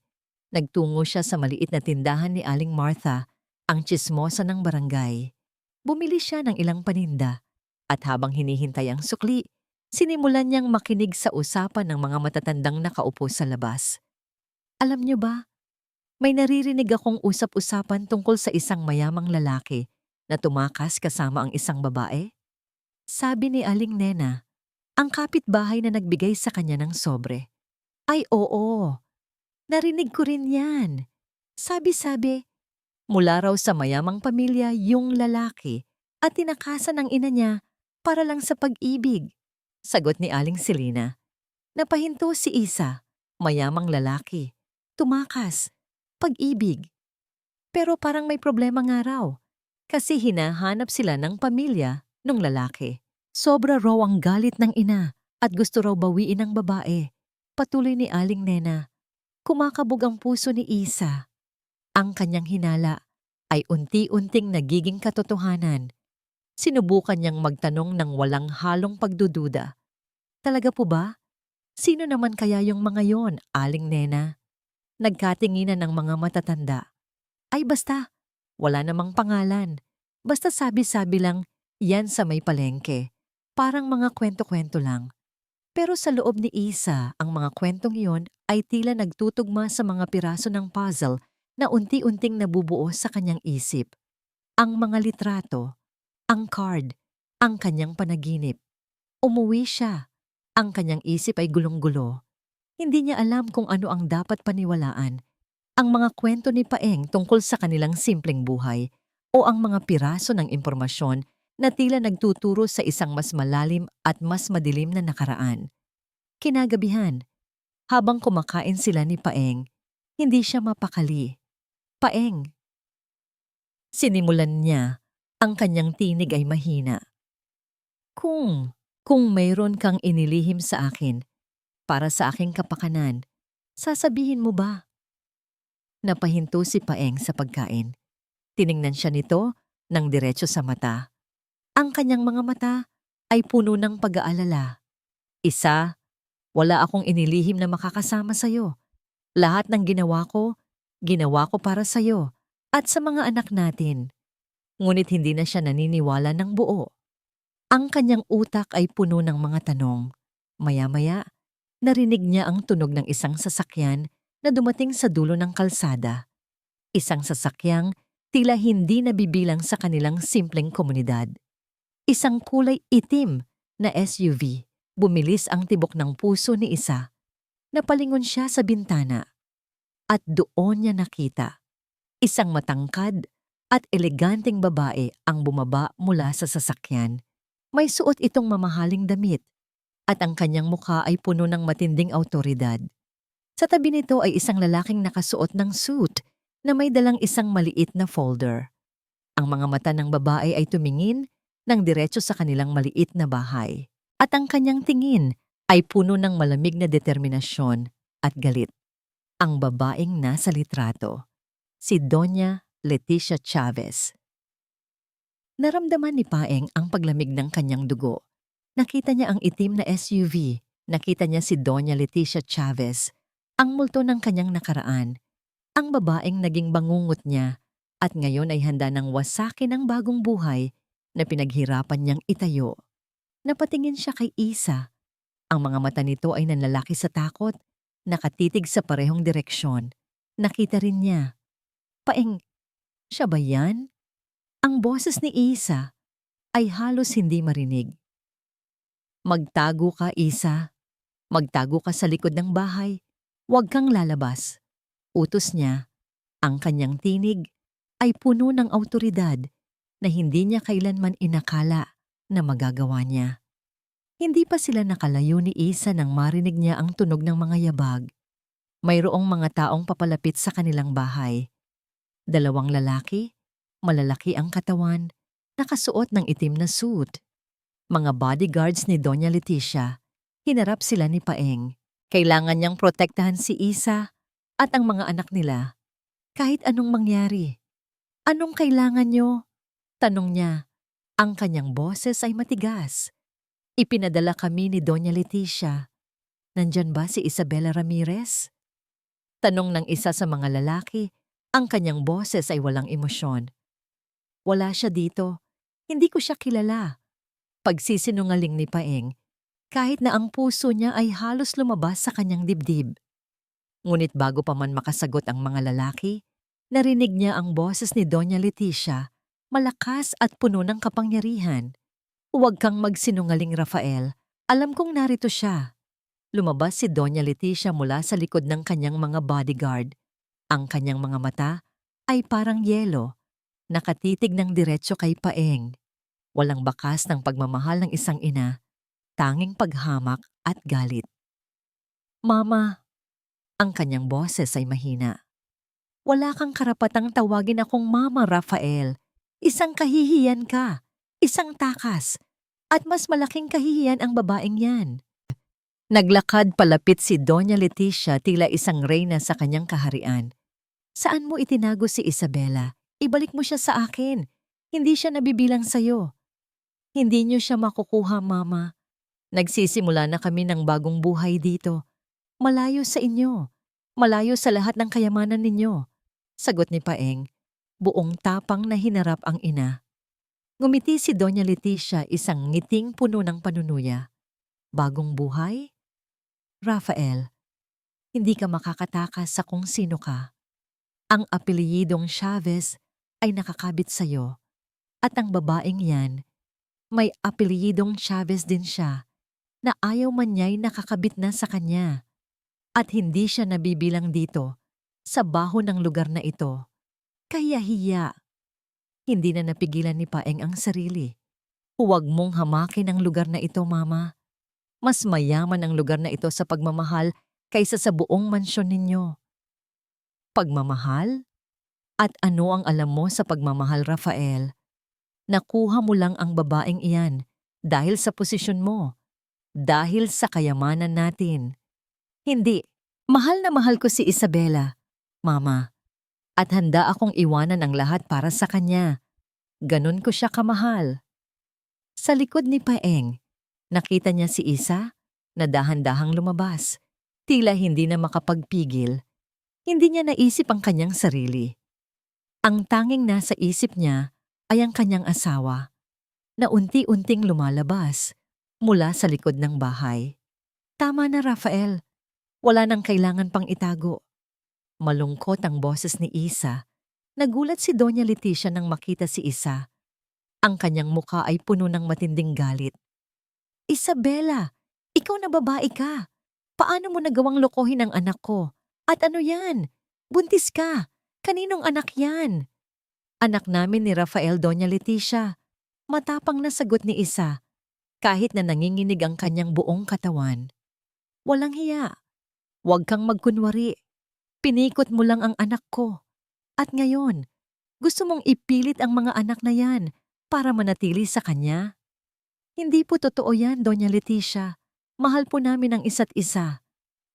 Nagtungo siya sa maliit na tindahan ni Aling Martha, ang tsismosa ng barangay. Bumili siya ng ilang paninda At habang hinihintay ang sukli, sinimulan niyang makinig sa usapan ng mga matatandang nakaupo sa labas. Alam niyo ba, may naririnig akong usap-usapan tungkol sa isang mayamang lalaki na tumakas kasama ang isang babae. Sabi ni Aling Nena, ang kapitbahay na nagbigay sa kanya ng sobre. Ay oo, narinig ko rin yan. Sabi-sabi, mula raw sa mayamang pamilya yung lalaki at tinakasan ng ina niya para lang sa pag-ibig. Sagot ni Aling Selina. Napahinto si Isa, mayamang lalaki. Tumakas, pag-ibig. Pero parang may problema nga raw. Kasi hinahanap sila ng pamilya ng lalaki. Sobra raw ang galit ng ina at gusto raw bawiin ng babae. Patuloy ni Aling Nena. Kumakabog ang puso ni Isa. Ang kanyang hinala ay unti-unting nagiging katotohanan. Sinubukan niyang magtanong ng walang halong pagdududa. Talaga po ba? Sino naman kaya yung mga yon, Aling Nena? Nagkatinginan ng mga matatanda. Ay basta, wala namang pangalan. Basta sabi-sabi lang, yan sa may palengke. Parang mga kwento-kwento lang. Pero sa loob ni Isa, ang mga kwentong iyon ay tila nagtutugma sa mga piraso ng puzzle na unti-unting nabubuo sa kanyang isip. Ang mga litrato, ang card, ang kanyang panaginip. Umuwi siya. Ang kanyang isip ay gulong-gulo. Hindi niya alam kung ano ang dapat paniwalaan. Ang mga kwento ni Paeng tungkol sa kanilang simpleng buhay o ang mga piraso ng impormasyon na tila nagtuturo sa isang mas malalim at mas madilim na nakaraan. Kinagabihan, habang kumakain sila ni Paeng, hindi siya mapakali. Paeng. Sinimulan niya, ang kanyang tinig ay mahina. Kung mayroon kang inilihim sa akin, para sa aking kapakanan, sasabihin mo ba? Napahinto si Paeng sa pagkain. Tiningnan siya nito ng diretso sa mata. Ang kanyang mga mata ay puno ng pag-aalala. Isa, wala akong inilihim na makakasama sa'yo. Lahat ng ginawa ko para sa'yo at sa mga anak natin. Ngunit hindi na siya naniniwala ng buo. Ang kanyang utak ay puno ng mga tanong. Maya-maya, narinig niya ang tunog ng isang sasakyan na dumating sa dulo ng kalsada. Isang sasakyang tila hindi nabibilang sa kanilang simpleng komunidad. Isang kulay itim na SUV. Bumilis ang tibok ng puso ni Isa. Napalingon siya sa bintana. At doon niya nakita. Isang matangkad at eleganteng babae ang bumaba mula sa sasakyan. May suot itong mamahaling damit at ang kanyang mukha ay puno ng matinding awtoridad. Sa tabi nito ay isang lalaking nakasuot ng suit na may dalang isang maliit na folder. Ang mga mata ng babae ay tumingin ng diretso sa kanilang maliit na bahay. At ang kanyang tingin ay puno ng malamig na determinasyon at galit. Ang babaeng nasa litrato, si Doña Leticia Chavez. Naramdaman ni Paeng ang paglamig ng kanyang dugo. Nakita niya ang itim na SUV. Nakita niya si Doña Leticia Chavez, ang multo ng kanyang nakaraan. Ang babaeng naging bangungot niya at ngayon ay handa ng wasakin ang bagong buhay na pinaghirapan niyang itayo. Napatingin siya kay Isa. Ang mga mata nito ay nanlalaki sa takot, nakatitig sa parehong direksyon. Nakita rin niya. Paeng, siya ba yan? Ang boses ni Isa ay halos hindi marinig. Magtago ka, Isa. Magtago ka sa likod ng bahay. Huwag kang lalabas. Utos niya. Ang kanyang tinig ay puno ng awtoridad na hindi niya kailanman inakala na magagawa niya. Hindi pa sila nakalayo ni Isa nang marinig niya ang tunog ng mga yabag. Mayroong mga taong papalapit sa kanilang bahay. Dalawang lalaki, malalaki ang katawan, nakasuot ng itim na suit. Mga bodyguards ni Doña Leticia, hinarap sila ni Paeng. Kailangan niyang protektahan si Isa at ang mga anak nila. Kahit anong mangyari. Anong kailangan niyo? Tanong niya. Ang kanyang boses ay matigas. Ipinadala kami ni Doña Leticia. Nandyan ba si Isabela Ramirez? Tanong ng isa sa mga lalaki. Ang kanyang boses ay walang emosyon. Wala siya dito. Hindi ko siya kilala. pagsisinungaling ni Paeng kahit na ang puso niya ay halos lumabas sa kanyang dibdib. Ngunit bago pa man makasagot ang mga lalaki, narinig niya ang boses ni Doña Leticia, malakas at puno ng kapangyarihan. "Huwag kang magsinungaling, Rafael. Alam kong narito siya." Lumabas si Doña Leticia mula sa likod ng kanyang mga bodyguard. Ang kanyang mga mata ay parang yelo, nakatitig ng diretso kay Paeng. Walang bakas ng pagmamahal ng isang ina, tanging paghamak at galit. "Mama," ang kanyang boses ay mahina. "Wala kang karapatang tawagin akong Mama, Rafael. Isang kahihiyan ka, isang takas, at mas malaking kahihiyan ang babaeng yan." Naglakad palapit si Doña Leticia tila isang reyna sa kanyang kaharian. "Saan mo itinago si Isabela? Ibalik mo siya sa akin. Hindi siya nabibilang sa'yo." "Hindi niyo siya makukuha, Mama. Nagsisimula na kami ng bagong buhay dito. Malayo sa inyo. Malayo sa lahat ng kayamanan ninyo." Sagot ni Paeng, buong tapang na hinarap ang ina. Ngumiti si Doña Leticia, isang ngiting puno ng panunuya. "Bagong buhay? Rafael, hindi ka makakatakas sa kung sino ka. Ang apelyidong Chavez ay nakakabit sa'yo. At ang babaeng yan, may apelyidong Chavez din siya, na ayaw man niya'y nakakabit na sa kanya. At hindi siya nabibilang dito, sa baho ng lugar na ito. Kahiya-hiya." Hindi na napigilan ni Paeng ang sarili. "Huwag mong hamakin ang lugar na ito, Mama. Mas mayaman ang lugar na ito sa pagmamahal kaysa sa buong mansyon ninyo." "Pagmamahal? At ano ang alam mo sa pagmamahal, Rafael? Nakuha mo lang ang babaeng iyan dahil sa posisyon mo, dahil sa kayamanan natin." "Hindi. Mahal na mahal ko si Isabela, Mama. At handa akong iwanan ang lahat para sa kanya. Ganon ko siya kamahal." Sa likod ni Paeng, nakita niya si Isa na dahan-dahang lumabas. Tila hindi na makapagpigil. Hindi niya naisip ang kanyang sarili. Ang tanging nasa isip niya ay ang kanyang asawa, na unti-unting lumalabas mula sa likod ng bahay. "Tama na, Rafael. Wala nang kailangan pang itago." Malungkot ang boses ni Isa. Nagulat si Doña Leticia nang makita si Isa. Ang kanyang mukha ay puno ng matinding galit. "Isabela, ikaw na babae ka. Paano mo nagawang lokohin ang anak ko? At ano yan? Buntis ka. Kaninong anak yan?" "Anak namin ni Rafael, Doña Leticia." Matapang na sagot ni Isa, kahit na nanginginig ang kanyang buong katawan. "Walang hiya. Huwag kang magkunwari. Pinikot mo lang ang anak ko. At ngayon, gusto mong ipilit ang mga anak na yan para manatili sa kanya? Hindi po totoo yan, Doña Leticia. Mahal po namin ang isa't isa."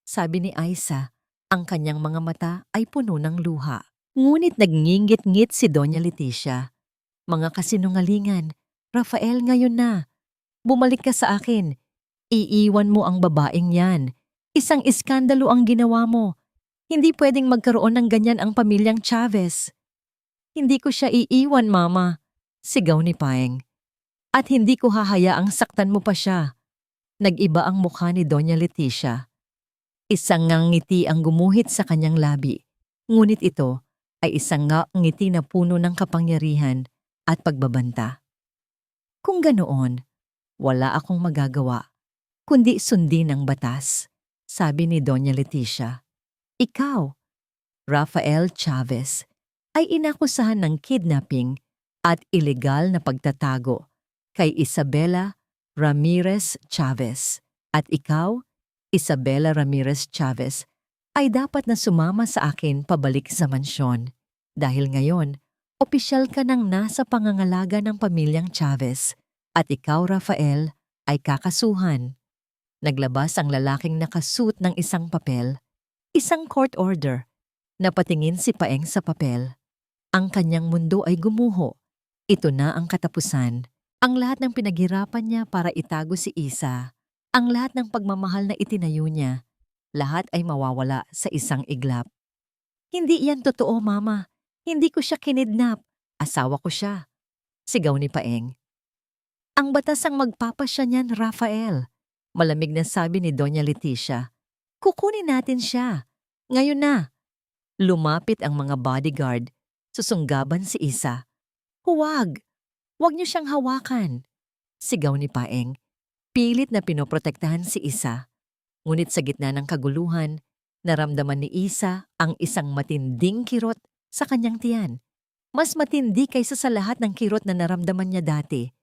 Sabi ni Isa, ang kanyang mga mata ay puno ng luha. Ngunit nagngingit-ngit si Doña Leticia. "Mga kasinungalingan, Rafael, ngayon na. Bumalik ka sa akin. Iiwan mo ang babaeng yan. Isang iskandalo ang ginawa mo. Hindi pwedeng magkaroon ng ganyan ang pamilyang Chavez." "Hindi ko siya iiwan, Mama," sigaw ni Paeng. "At hindi ko hahayaang saktan mo pa siya." Nag-iba ang mukha ni Doña Leticia. Isang ngiti ang gumuhit sa kanyang labi. Ngunit ito ay isang ngiti na puno ng kapangyarihan at pagbabanta. "Kung ganoon, wala akong magagawa, kundi sundin ang batas," sabi ni Doña Leticia. "Ikaw, Rafael Chavez, ay inakusahan ng kidnapping at ilegal na pagtatago kay Isabela Ramirez Chavez. At ikaw, Isabela Ramirez Chavez, ay dapat na sumama sa akin pabalik sa mansyon. Dahil ngayon, opisyal ka nang nasa pangangalaga ng pamilyang Chavez. At ikaw, Rafael, ay kakasuhan." Naglabas ang lalaking nakasuot ng isang papel, isang court order. Napatingin si Paeng sa papel. Ang kanyang mundo ay gumuho. Ito na ang katapusan. Ang lahat ng pinaghirapan niya para itago si Isa, ang lahat ng pagmamahal na itinayo niya, lahat ay mawawala sa isang iglap. "Hindi yan totoo, Mama. Hindi ko siya kinidnap. Asawa ko siya," sigaw ni Paeng. Ang batas ang magpapasya niyan, Rafael. Malamig na sabi ni Doña Leticia. Kukunin natin siya. Ngayon na. Lumapit ang mga bodyguard. Susunggaban si Isa. Huwag! Huwag niyo siyang hawakan. Sigaw ni Paeng. Pilit na pinoprotektahan si Isa. Ngunit sa gitna ng kaguluhan, naramdaman ni Isa ang isang matinding kirot sa kanyang tiyan. Mas matindi kaysa sa lahat ng kirot na naramdaman niya dati.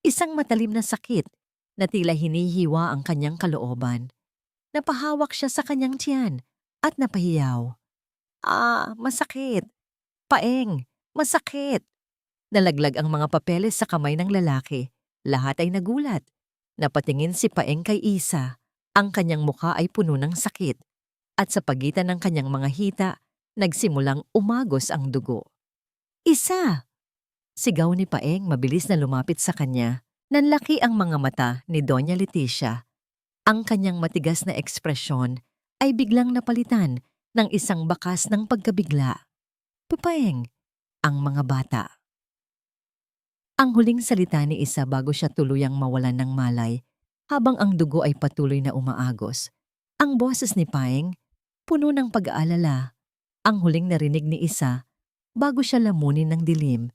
Isang matalim na sakit na tila hinihiwa ang kanyang kalooban. Napahawak siya sa kanyang tiyan at napahiyaw. Masakit. Paeng, masakit. Nalaglag ang mga papeles sa kamay ng lalaki. Lahat ay nagulat. Napatingin si Paeng kay Isa. Ang kanyang mukha ay puno ng sakit. At sa pagitan ng kanyang mga hita, nagsimulang umagos ang dugo. Isa! Sigaw ni Paeng mabilis na lumapit sa kanya. Nanlaki ang mga mata ni Doña Leticia. Ang kanyang matigas na ekspresyon ay biglang napalitan ng isang bakas ng pagkabigla. Paeng, ang mga bata. Ang huling salita ni Isa bago siya tuluyang mawalan ng malay habang ang dugo ay patuloy na umaagos. Ang boses ni Paeng, puno ng pag-aalala. Ang huling narinig ni Isa bago siya lamunin ng dilim.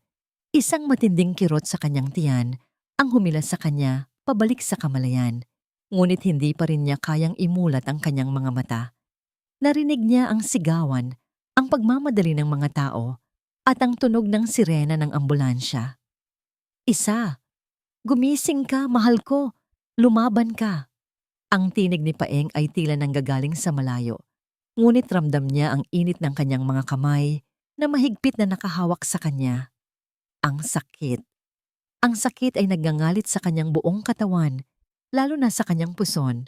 Isang matinding kirot sa kanyang tiyan ang humila sa kanya pabalik sa kamalayan. Ngunit hindi pa rin niya kayang imulat ang kanyang mga mata. Narinig niya ang sigawan, ang pagmamadali ng mga tao, at ang tunog ng sirena ng ambulansya. Isa, gumising ka, mahal ko. Lumaban ka. Ang tinig ni Paeng ay tila nanggagaling sa malayo. Ngunit ramdam niya ang init ng kanyang mga kamay na mahigpit na nakahawak sa kanya. Ang sakit. Ang sakit ay nagngangalit sa kanyang buong katawan, lalo na sa kanyang puson.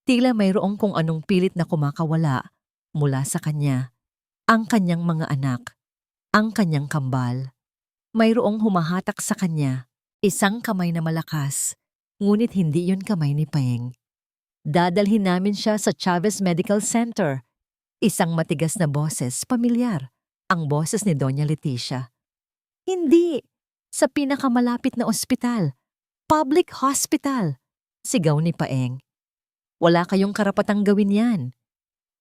Tila mayroong kung anong pilit na kumakawala mula sa kanya. Ang kanyang mga anak, ang kanyang kambal. Mayroong humahatak sa kanya, isang kamay na malakas, ngunit hindi yun kamay ni Paeng. Dadalhin namin siya sa Chavez Medical Center. Isang matigas na boses, pamilyar, ang boses ni Doña Leticia. Hindi! Sa pinakamalapit na ospital. Public hospital! Sigaw ni Paeng. Wala kayong karapatang gawin yan.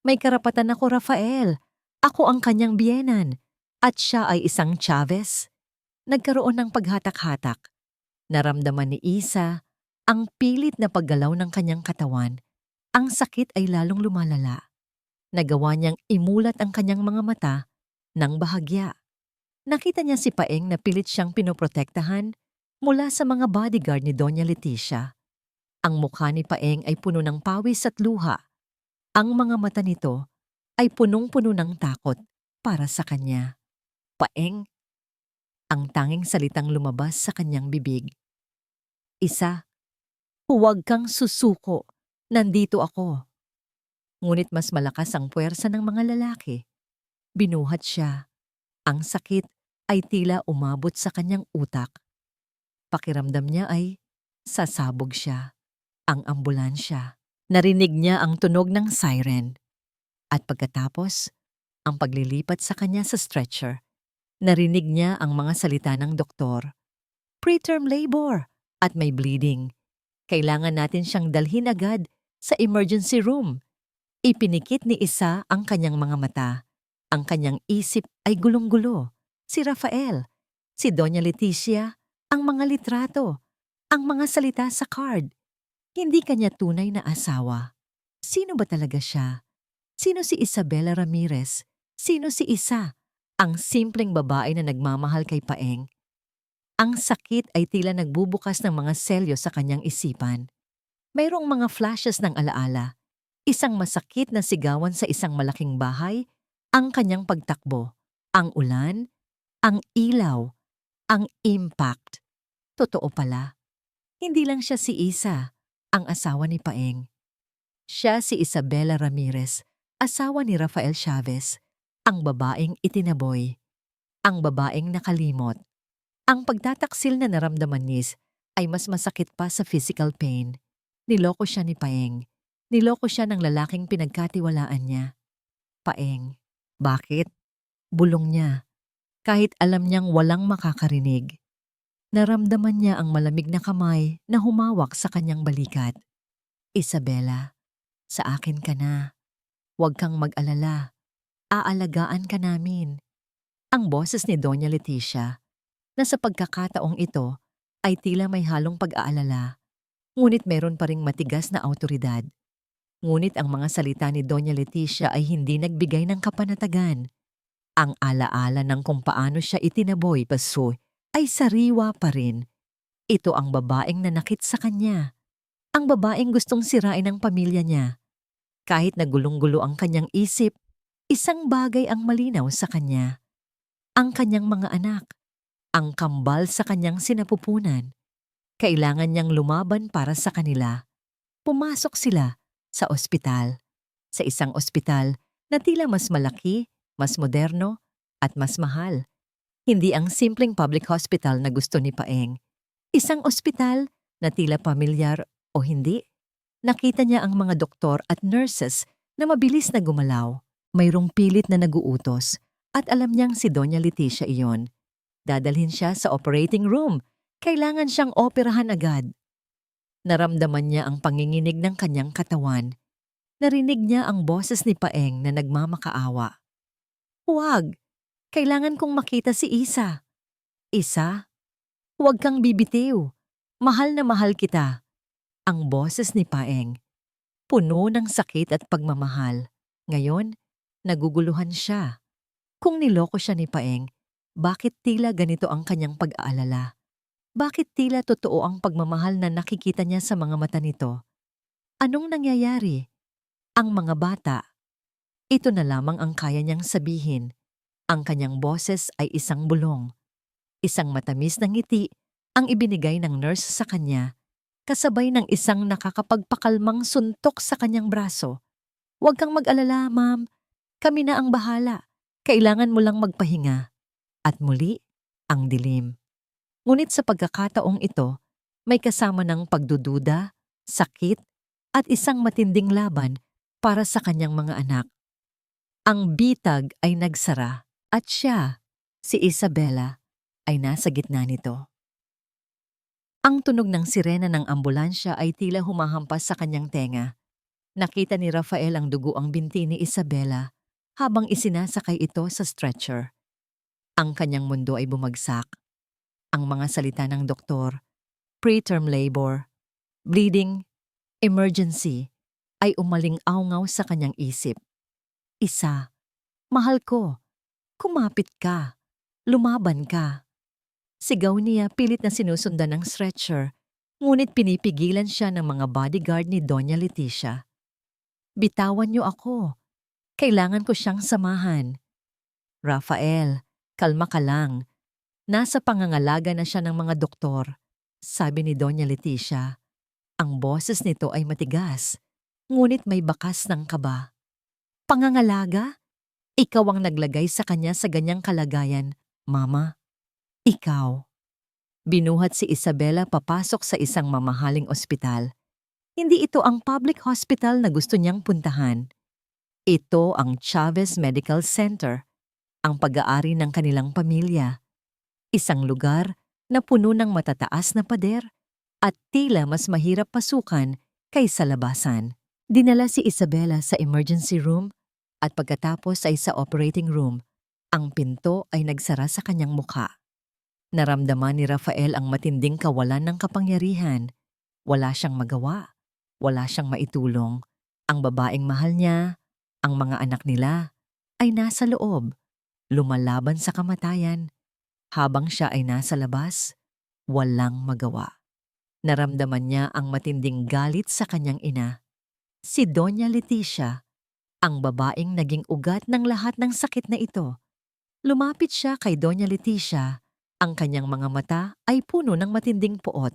May karapatan ako, Rafael. Ako ang kanyang biyenan. At siya ay isang Chavez. Nagkaroon ng paghatak-hatak. Naramdaman ni Isa ang pilit na paggalaw ng kanyang katawan. Ang sakit ay lalong lumalala. Nagawa niyang imulat ang kanyang mga mata ng bahagya. Nakita niya si Paeng na pilit siyang pinoprotektahan mula sa mga bodyguard ni Doña Leticia. Ang mukha ni Paeng ay puno ng pawis at luha. Ang mga mata nito ay punong-puno ng takot para sa kanya. Paeng, ang tanging salitang lumabas sa kanyang bibig. Isa, huwag kang susuko. Nandito ako. Ngunit mas malakas ang puwersa ng mga lalaki. Binuhat siya. Ang sakit ay tila umabot sa kanyang utak. Pakiramdam niya ay sasabog siya. Ang ambulansya. Narinig niya ang tunog ng siren. At pagkatapos, ang paglilipat sa kanya sa stretcher. Narinig niya ang mga salita ng doktor. Preterm labor at may bleeding. Kailangan natin siyang dalhin agad sa emergency room. Ipinikit ni Isa ang kanyang mga mata. Ang kanyang isip ay gulong-gulo. Si Rafael, si Doña Leticia, ang mga litrato, ang mga salita sa card. Hindi kanya tunay na asawa. Sino ba talaga siya? Sino si Isabela Ramirez? Sino si Isa? Ang simpleng babae na nagmamahal kay Paeng. Ang sakit ay tila nagbubukas ng mga selyo sa kanyang isipan. Mayroong mga flashes ng alaala. Isang masakit na sigawan sa isang malaking bahay, ang kanyang pagtakbo, ang ulan, ang ilaw, ang impact. Totoo pala. Hindi lang siya si Isa, ang asawa ni Paeng. Siya si Isabela Ramirez, asawa ni Rafael Chavez, ang babaeng itinaboy, ang babaeng nakalimot. Ang pagtataksil na naramdaman ni Is ay mas masakit pa sa physical pain. Niloko siya ni Paeng. Niloko siya ng lalaking pinagkatiwalaan niya. Paeng. Bakit? Bulong niya. Kahit alam niyang walang makakarinig. Naramdaman niya ang malamig na kamay na humawak sa kanyang balikat. Isabela, sa akin ka na. Huwag kang mag-alala. Aalagaan ka namin. Ang boses ni Doña Leticia na sa pagkakataong ito ay tila may halong pag-aalala, ngunit meron pa ring matigas na awtoridad. Ngunit ang mga salita ni Doña Leticia ay hindi nagbigay ng kapanatagan. Ang alaala ng kung paano siya itinaboy paso ay sariwa pa rin. Ito ang babaeng nanakit sa kanya. Ang babaeng gustong sirain ang pamilya niya. Kahit nagulong-gulo ang kanyang isip, isang bagay ang malinaw sa kanya. Ang kanyang mga anak, ang kambal sa kanyang sinapupunan. Kailangan niyang lumaban para sa kanila. Pumasok sila sa ospital. Sa isang ospital na tila mas malaki, mas moderno, at mas mahal. Hindi ang simpleng public hospital na gusto ni Paeng. Isang ospital na tila pamilyar o hindi. Nakita niya ang mga doktor at nurses na mabilis na gumalaw. Mayroong pilit na naguutos at alam niyang si Doña Leticia iyon. Dadalhin siya sa operating room. Kailangan siyang operahan agad. Naramdaman niya ang panginginig ng kanyang katawan. Narinig niya ang boses ni Paeng na nagmamakaawa. Huwag! Kailangan kong makita si Isa. Isa? Huwag kang bibitiw. Mahal na mahal kita. Ang boses ni Paeng. Puno ng sakit at pagmamahal. Ngayon, naguguluhan siya. Kung niloko siya ni Paeng, bakit tila ganito ang kanyang pag-aalala? Bakit tila totoo ang pagmamahal na nakikita niya sa mga mata nito? Anong nangyayari? Ang mga bata. Ito na lamang ang kaya niyang sabihin. Ang kanyang boses ay isang bulong. Isang matamis na ngiti ang ibinigay ng nurse sa kanya, kasabay ng isang nakakapagpakalmang suntok sa kanyang braso. Huwag kang mag-alala, ma'am. Kami na ang bahala. Kailangan mo lang magpahinga. At muli, ang dilim. Ngunit sa pagkakataong ito, may kasama ng pagdududa, sakit, at isang matinding laban para sa kanyang mga anak. Ang bitag ay nagsara at siya, si Isabela, ay nasa gitna nito. Ang tunog ng sirena ng ambulansya ay tila humahampas sa kanyang tenga. Nakita ni Rafael ang dugo ang binti ni Isabela habang isinasakay ito sa stretcher. Ang kanyang mundo ay bumagsak. Ang mga salita ng doktor, preterm labor, bleeding, emergency, ay umaling-awngaw sa kanyang isip. Isa, mahal ko, kumapit ka, lumaban ka. Sigaw niya pilit na sinusundan ng stretcher, ngunit pinipigilan siya ng mga bodyguard ni Doña Leticia. Bitawan niyo ako. Kailangan ko siyang samahan. Rafael, kalma ka lang. Nasa pangangalaga na siya ng mga doktor, sabi ni Doña Leticia. Ang boses nito ay matigas, ngunit may bakas ng kaba. Pangangalaga? Ikaw ang naglagay sa kanya sa ganyang kalagayan, Mama. Ikaw. Binuhat si Isabela papasok sa isang mamahaling ospital. Hindi ito ang public hospital na gusto niyang puntahan. Ito ang Chavez Medical Center, ang pag-aari ng kanilang pamilya. Isang lugar na puno ng matataas na pader at tila mas mahirap pasukan kaysa labasan. Dinala si Isabela sa emergency room at pagkatapos ay sa operating room. Ang pinto ay nagsara sa kanyang mukha. Naramdaman ni Rafael ang matinding kawalan ng kapangyarihan. Wala siyang magawa. Wala siyang maitulong. Ang babaeng mahal niya, ang mga anak nila, ay nasa loob, lumalaban sa kamatayan. Habang siya ay nasa labas, walang magawa. Naramdaman niya ang matinding galit sa kanyang ina. Si Doña Leticia, ang babaeng naging ugat ng lahat ng sakit na ito. Lumapit siya kay Doña Leticia. Ang kanyang mga mata ay puno ng matinding puot.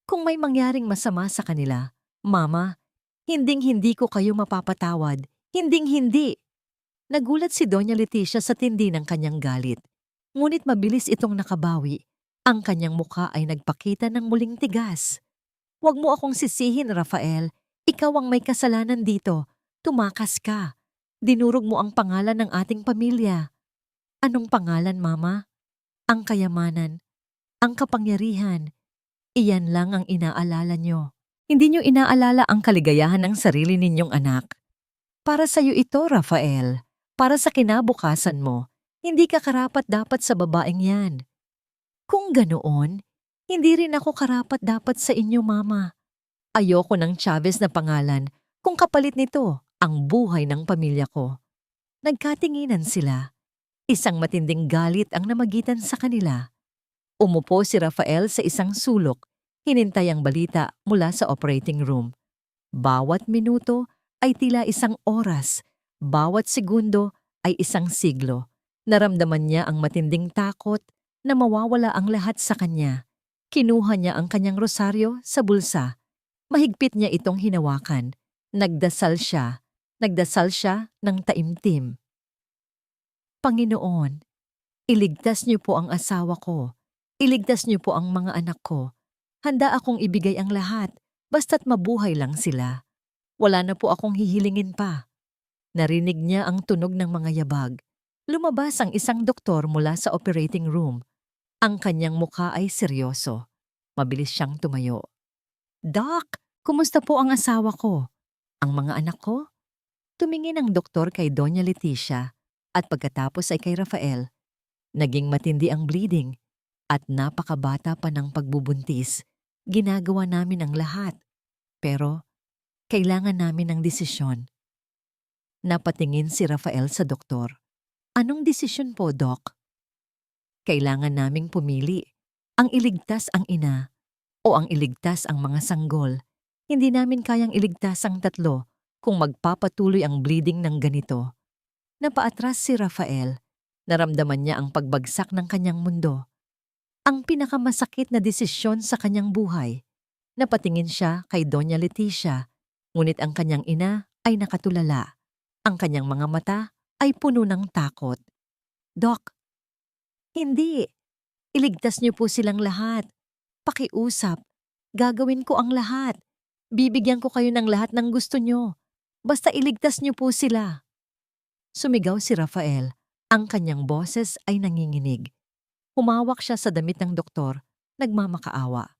Kung may mangyaring masama sa kanila, Mama, hinding-hindi ko kayo mapapatawad. Hinding-hindi. Nagulat si Doña Leticia sa tindi ng kanyang galit. Ngunit mabilis itong nakabawi. Ang kanyang mukha ay nagpakita ng muling tigas. Huwag mo akong sisihin, Rafael. Ikaw ang may kasalanan dito. Tumakas ka. Dinurog mo ang pangalan ng ating pamilya. Anong pangalan, Mama? Ang kayamanan. ang kapangyarihan. Iyan lang ang inaalala nyo. Hindi nyo inaalala ang kaligayahan ng sarili ninyong anak. Para sa'yo ito, Rafael. Para sa kinabukasan mo. Hindi ka karapat-dapat sa babaeng yan. Kung ganoon, hindi rin ako karapat-dapat sa inyo, Mama. Ayoko ng Chavez na pangalan kung kapalit nito ang buhay ng pamilya ko. Nagkatinginan sila. Isang matinding galit ang namagitan sa kanila. Umupo si Rafael sa isang sulok, hinintay ang balita mula sa operating room. Bawat minuto ay tila isang oras, bawat segundo ay isang siglo. Naramdaman niya ang matinding takot na mawawala ang lahat sa kanya. Kinuha niya ang kanyang rosaryo sa bulsa. Mahigpit niya itong hinawakan. Nagdasal siya ng taimtim. Panginoon, iligtas niyo po ang asawa ko. Iligtas niyo po ang mga anak ko. Handa akong ibigay ang lahat, basta't mabuhay lang sila. Wala na po akong hihilingin pa. Narinig niya ang tunog ng mga yabag. Lumabas ang isang doktor mula sa operating room. Ang kanyang mukha ay seryoso. Mabilis siyang tumayo. Doc, kumusta po ang asawa ko? Ang mga anak ko? Tumingin ang doktor kay Doña Leticia at pagkatapos ay kay Rafael. Naging matindi ang bleeding at napakabata pa ng pagbubuntis. Ginagawa namin ang lahat. Pero kailangan namin ng desisyon. Napatingin si Rafael sa doktor. Anong desisyon po, Doc? Kailangan naming pumili. Ang iligtas ang ina o ang iligtas ang mga sanggol. Hindi namin kayang iligtas ang tatlo kung magpapatuloy ang bleeding ng ganito. Napaatras si Rafael. Naramdaman niya ang pagbagsak ng kanyang mundo. Ang pinakamasakit na desisyon sa kanyang buhay. Napatingin siya kay Doña Leticia, ngunit ang kanyang ina ay nakatulala. Ang kanyang mga mata ay puno ng takot. Doc, hindi. Iligtas niyo po silang lahat. Pakiusap. Gagawin ko ang lahat. Bibigyan ko kayo ng lahat ng gusto niyo. Basta iligtas niyo po sila. Sumigaw si Rafael. Ang kanyang boses ay nanginginig. Humawak siya sa damit ng doktor, nagmamakaawa.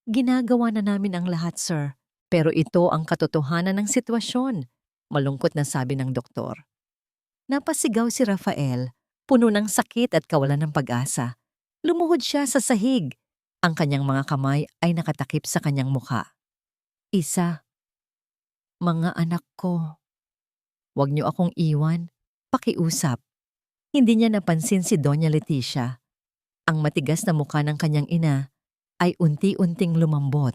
Ginagawa na namin ang lahat, sir. Pero ito ang katotohanan ng sitwasyon, malungkot na sabi ng doktor. Napasigaw si Rafael, puno ng sakit at kawalan ng pag-asa. Lumuhod siya sa sahig. Ang kanyang mga kamay ay nakatakip sa kanyang mukha. Isa, mga anak ko. Huwag niyo akong iwan, pakiusap. Hindi niya napansin si Doña Leticia. Ang matigas na mukha ng kanyang ina ay unti-unting lumambot.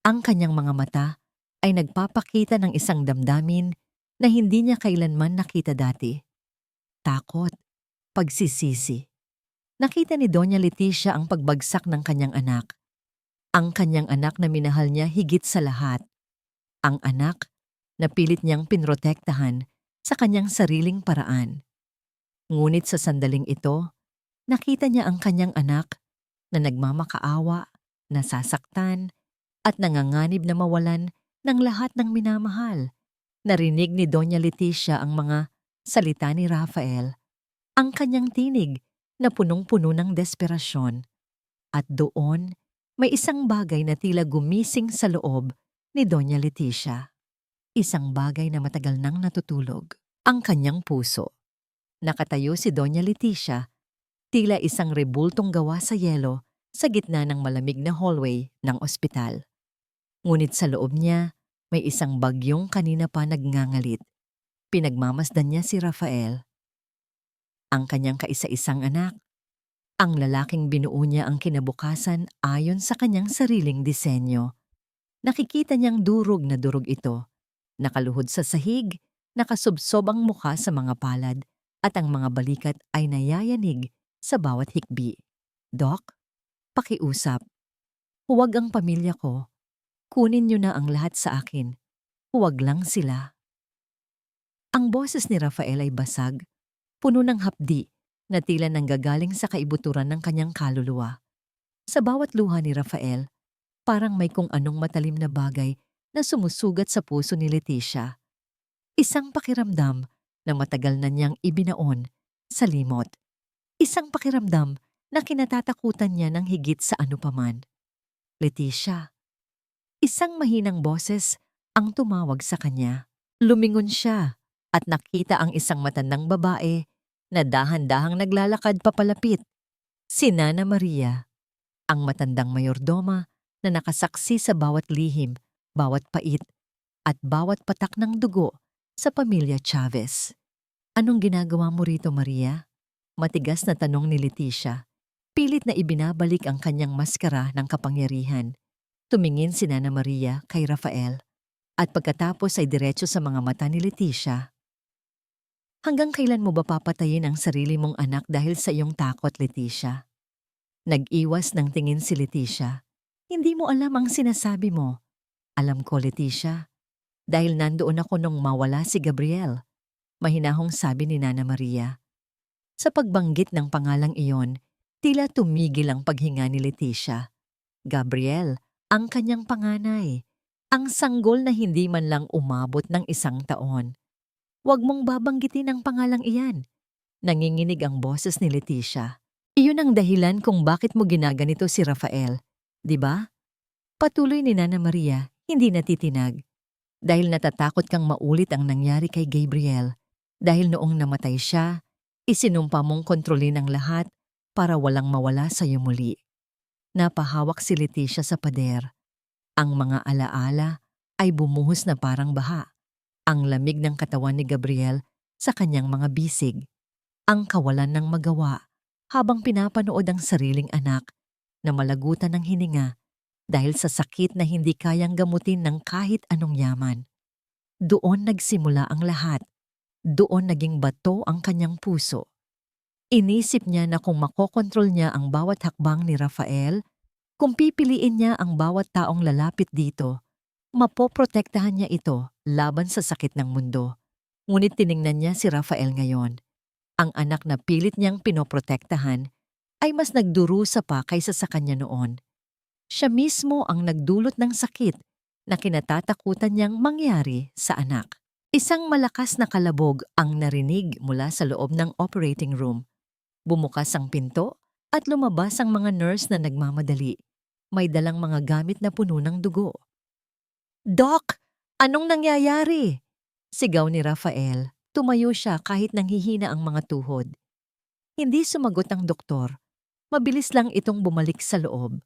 Ang kanyang mga mata ay nagpapakita ng isang damdamin na hindi niya kailanman nakita dati. Takot, pagsisisi. Nakita ni Doña Leticia ang pagbagsak ng kanyang anak. Ang kanyang anak na minahal niya higit sa lahat. Ang anak na pilit niyang pinrotektahan sa kanyang sariling paraan. Ngunit sa sandaling ito, nakita niya ang kanyang anak na nagmamakaawa, nasasaktan, at nanganganib na mawalan ng lahat ng minamahal. Narinig ni Doña Leticia ang mga salita ni Rafael, ang kanyang tinig na punong-puno ng desperasyon. At doon, may isang bagay na tila gumising sa loob ni Doña Leticia. Isang bagay na matagal nang natutulog, ang kanyang puso. Nakatayo si Doña Leticia, tila isang rebultong gawa sa yelo sa gitna ng malamig na hallway ng ospital. Ngunit sa loob niya, may isang bagyong kanina pa nagngangalit. Pinagmamasdan niya si Rafael. Ang kanyang kaisa-isang anak. Ang lalaking binuo niya ang kinabukasan ayon sa kanyang sariling disenyo. Nakikita niyang durog na durog ito. Nakaluhod sa sahig, nakasubsob ang mukha sa mga palad, at ang mga balikat ay nayayanig sa bawat hikbi. Doc, pakiusap. Huwag ang pamilya ko. Kunin niyo na ang lahat sa akin. Huwag lang sila. Ang boses ni Rafael ay basag, puno ng hapdi na tila nanggagaling sa kaibuturan ng kanyang kaluluwa. Sa bawat luha ni Rafael, parang may kung anong matalim na bagay na sumusugat sa puso ni Leticia. Isang pakiramdam na matagal na niyang ibinaon sa limot. Isang pakiramdam na kinatatakutan niya ng higit sa ano paman. Leticia. Isang mahinang boses ang tumawag sa kanya. Lumingon siya at nakita ang isang matandang babae na dahan-dahang naglalakad papalapit. Si Nana Maria, ang matandang mayordoma na nakasaksi sa bawat lihim, bawat pait, at bawat patak ng dugo sa pamilya Chavez. Anong ginagawa mo rito, Maria? Matigas na tanong ni Leticia. Pilit na ibinabalik ang kanyang maskara ng kapangyarihan. Tumingin si Nana Maria kay Rafael at pagkatapos ay diretso sa mga mata ni Leticia. Hanggang kailan mo ba papatayin ang sarili mong anak dahil sa iyong takot, Leticia? Nag-iwas ng tingin si Leticia. Hindi mo alam ang sinasabi mo. Alam ko, Leticia. Dahil nandoon ako nung mawala si Gabriel. Mahinahong sabi ni Nana Maria. Sa pagbanggit ng pangalang iyon, tila tumigil ang paghinga ni Leticia. Gabriel, ang kanyang panganay. Ang sanggol na hindi man lang umabot ng 1 taon. Huwag mong babanggitin ang pangalang iyan. Nanginginig ang boses ni Leticia. Iyon ang dahilan kung bakit mo ginaganito si Rafael. Di ba? Patuloy ni Nana Maria, hindi natitinag. Dahil natatakot kang maulit ang nangyari kay Gabriel. Dahil noong namatay siya, isinumpa mong kontrolin ang lahat para walang mawala sa iyo muli. Napahawak si Leticia sa pader. Ang mga alaala ay bumuhos na parang baha. Ang lamig ng katawan ni Gabriel sa kanyang mga bisig. Ang kawalan ng magawa habang pinapanood ang sariling anak na malagutan ng hininga dahil sa sakit na hindi kayang gamutin ng kahit anong yaman. Doon nagsimula ang lahat. Doon naging bato ang kanyang puso. Inisip niya na kung makokontrol niya ang bawat hakbang ni Rafael, kung pipiliin niya ang bawat taong lalapit dito, mapoprotektahan niya ito laban sa sakit ng mundo. Ngunit tiningnan niya si Rafael ngayon. Ang anak na pilit niyang pinoprotektahan ay mas nagdurusa pa kaysa sa kanya noon. Siya mismo ang nagdulot ng sakit na kinatatakutan niyang mangyari sa anak. Isang malakas na kalabog ang narinig mula sa loob ng operating room. Bumukas ang pinto at lumabas ang mga nurse na nagmamadali. May dalang mga gamit na puno ng dugo. Doc! Anong nangyayari? Sigaw ni Rafael. Tumayo siya kahit nanghihina ang mga tuhod. Hindi sumagot ang doktor. Mabilis lang itong bumalik sa loob.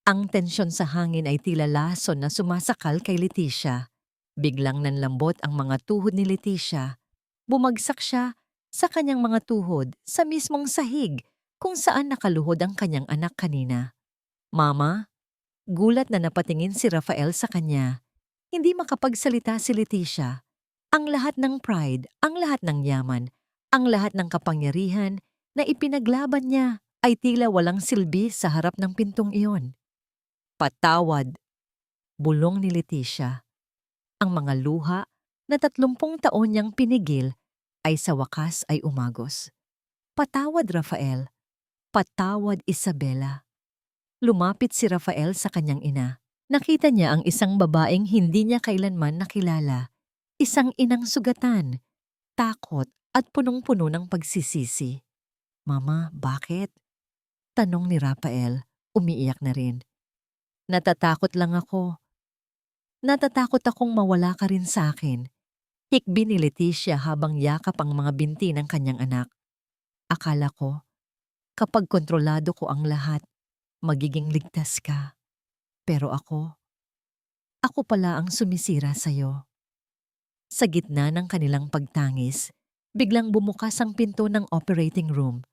Ang tensyon sa hangin ay tila lason na sumasakal kay Leticia. Biglang nanlambot ang mga tuhod ni Leticia. Bumagsak siya sa kanyang mga tuhod sa mismong sahig kung saan nakaluhod ang kanyang anak kanina. Mama? Gulat na napatingin si Rafael sa kanya. Hindi makapagsalita si Leticia. Ang lahat ng pride, ang lahat ng yaman, ang lahat ng kapangyarihan na ipinaglaban niya ay tila walang silbi sa harap ng pintong iyon. Patawad, bulong ni Leticia. Ang mga luha na 30 taon niyang pinigil ay sa wakas ay umagos. Patawad, Rafael. Patawad, Isabela. Lumapit si Rafael sa kanyang ina. Nakita niya ang isang babaeng hindi niya kailanman nakilala. Isang inang sugatan, takot at punong-puno ng pagsisisi. Mama, bakit? Tanong ni Rafael, umiiyak na rin. Natatakot lang ako. Natatakot akong mawala ka rin sa akin. Hikbi ni Leticia habang yakap ang mga binti ng kanyang anak. Akala ko, kapag kontrolado ko ang lahat, magiging ligtas ka. Pero ako pala ang sumisira sa'yo. Sa gitna ng kanilang pagtangis, biglang bumukas ang pinto ng operating room.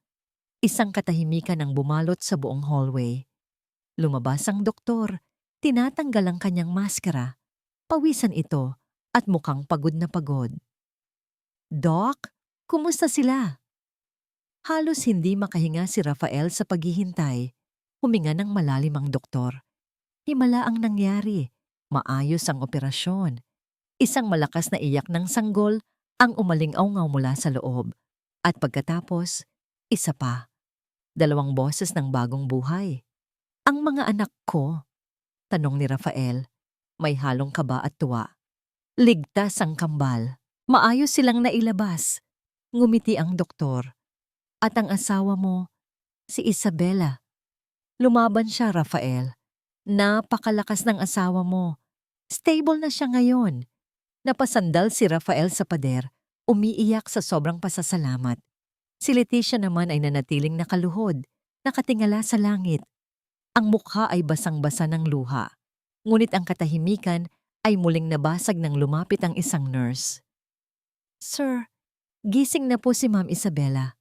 Isang katahimikan ang bumalot sa buong hallway. Lumabas ang doktor, tinatanggal ang kanyang maskara. Pawisan ito at mukhang pagod na pagod. Doc, kumusta sila? Halos hindi makahinga si Rafael sa paghihintay. Huminga ng malalim ang doktor. Himala ang nangyari. Maayos ang operasyon. Isang malakas na iyak ng sanggol ang umaling-awngaw mula sa loob. At pagkatapos, isa pa. 2 boses ng bagong buhay. Ang mga anak ko? Tanong ni Rafael. May halong kaba at tuwa. Ligtas ang kambal. Maayos silang nailabas. Ngumiti ang doktor. At ang asawa mo, Si Isabela. Lumaban siya, Rafael. Napakalakas ng asawa mo. Stable na siya ngayon. Napasandal si Rafael sa pader, umiiyak sa sobrang pasasalamat. Si Leticia naman ay nanatiling nakaluhod, nakatingala sa langit. Ang mukha ay basang-basa ng luha. Ngunit ang katahimikan ay muling nabasag nang lumapit ang isang nurse. Sir, gising na po si Ma'am Isabela.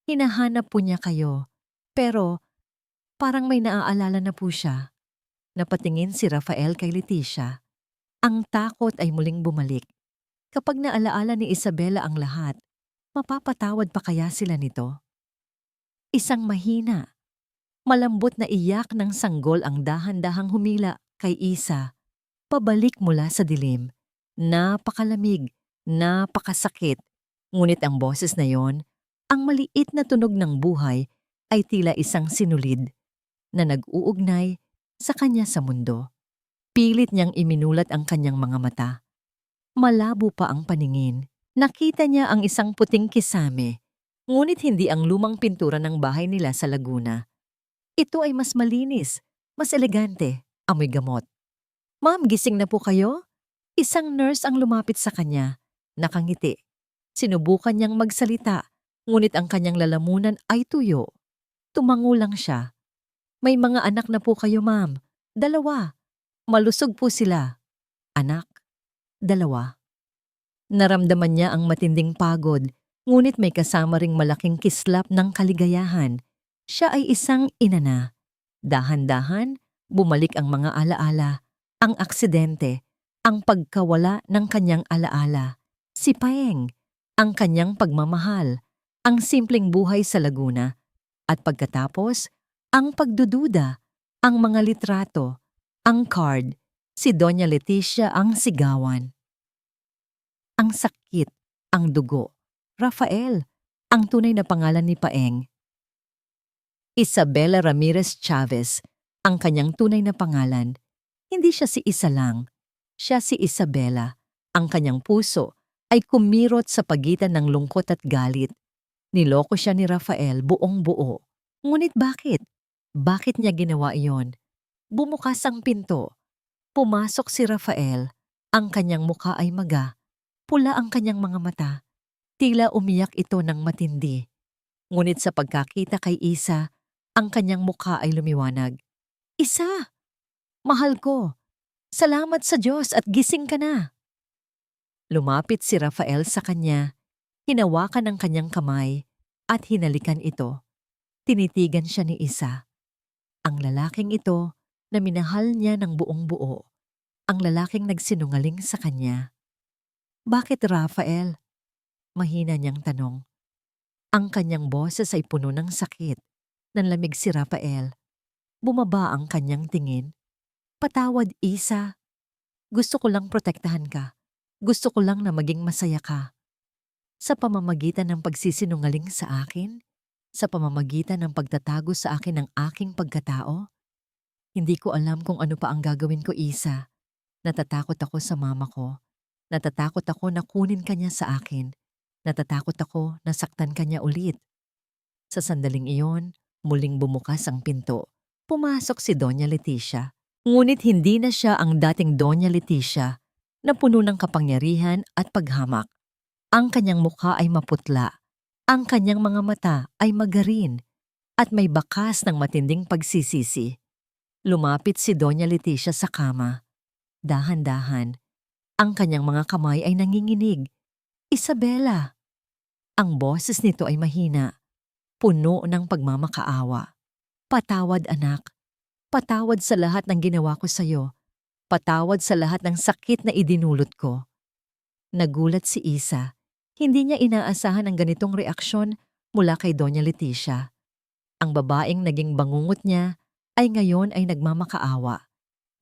Hinahanap po niya kayo, pero parang may naaalala na po siya. Napatingin si Rafael kay Leticia. Ang takot ay muling bumalik. Kapag naalaala ni Isabela ang lahat, mapapatawad pa kaya sila nito? Isang mahina, malambot na iyak ng sanggol ang dahan-dahang humila kay Isa, pabalik mula sa dilim. Napakalamig, napakasakit. Ngunit ang boses na yon, ang maliit na tunog ng buhay, ay tila isang sinulid na nag-uugnay sa kanya sa mundo. Pilit niyang iminulat ang kanyang mga mata. Malabo pa ang paningin. Nakita niya ang isang puting kisame, ngunit hindi ang lumang pintura ng bahay nila sa Laguna. Ito ay mas malinis, mas elegante, amoy gamot. Ma'am, gising na po kayo? Isang nurse ang lumapit sa kanya, nakangiti. Sinubukan niyang magsalita, ngunit ang kanyang lalamunan ay tuyo. Tumango lang siya. May mga anak na po kayo, ma'am. 2. Malusog po sila. Anak, 2. Naramdaman niya ang matinding pagod, ngunit may kasama ring malaking kislap ng kaligayahan. Siya ay isang ina na. Dahan-dahan, bumalik ang mga alaala, ang aksidente, ang pagkawala ng kanyang alaala. Si Paeng, ang kanyang pagmamahal, ang simpleng buhay sa Laguna. At pagkatapos, ang pagdududa, ang mga litrato, ang card, si Doña Leticia ang sigawan. Ang sakit, ang dugo. Rafael, ang tunay na pangalan ni Paeng. Isabela Ramirez Chavez, ang kanyang tunay na pangalan. Hindi siya si Isa lang. Siya si Isabela. Ang kanyang puso ay kumirot sa pagitan ng lungkot at galit. Niloko siya ni Rafael buong buo. Ngunit bakit? Bakit niya ginawa iyon? Bumukas ang pinto. Pumasok si Rafael. Ang kanyang mukha ay maga. Pula ang kanyang mga mata. Tila umiyak ito ng matindi. Ngunit sa pagkakita kay Isa, ang kanyang mukha ay lumiwanag. Isa! Mahal ko! Salamat sa Diyos at gising ka na! Lumapit si Rafael sa kanya, hinawakan ang kanyang kamay at hinalikan ito. Tinitigan siya ni Isa. Ang lalaking ito na minahal niya ng buong buo. Ang lalaking nagsinungaling sa kanya. Bakit, Rafael? Mahina niyang tanong. Ang kanyang boses ay puno ng sakit. Nanlamig si Rafael. Bumaba ang kanyang tingin. Patawad, Isa. Gusto ko lang protektahan ka. Gusto ko lang na maging masaya ka. Sa pamamagitan ng pagsisinungaling sa akin, sa pamamagitan ng pagtatago sa akin ng aking pagkatao, hindi ko alam kung ano pa ang gagawin ko, Isa. Natatakot ako sa mama ko. Natatakot ako na kunin kanya sa akin. Natatakot ako na saktan kanya ulit. Sa sandaling iyon, muling bumukas ang pinto. Pumasok si Doña Leticia. Ngunit hindi na siya ang dating Doña Leticia na puno ng kapangyarihan at paghamak. Ang kanyang mukha ay maputla. Ang kanyang mga mata ay magarin at may bakas ng matinding pagsisisi. Lumapit si Doña Leticia sa kama. Dahan-dahan, ang kanyang mga kamay ay nanginginig. Isabela! Ang boses nito ay mahina, puno ng pagmamakaawa. Patawad, anak. Patawad sa lahat ng ginawa ko sa'yo. Patawad sa lahat ng sakit na idinulot ko. Nagulat si Isa. Hindi niya inaasahan ang ganitong reaksyon mula kay Doña Leticia. Ang babaeng naging bangungot niya ay ngayon ay nagmamakaawa.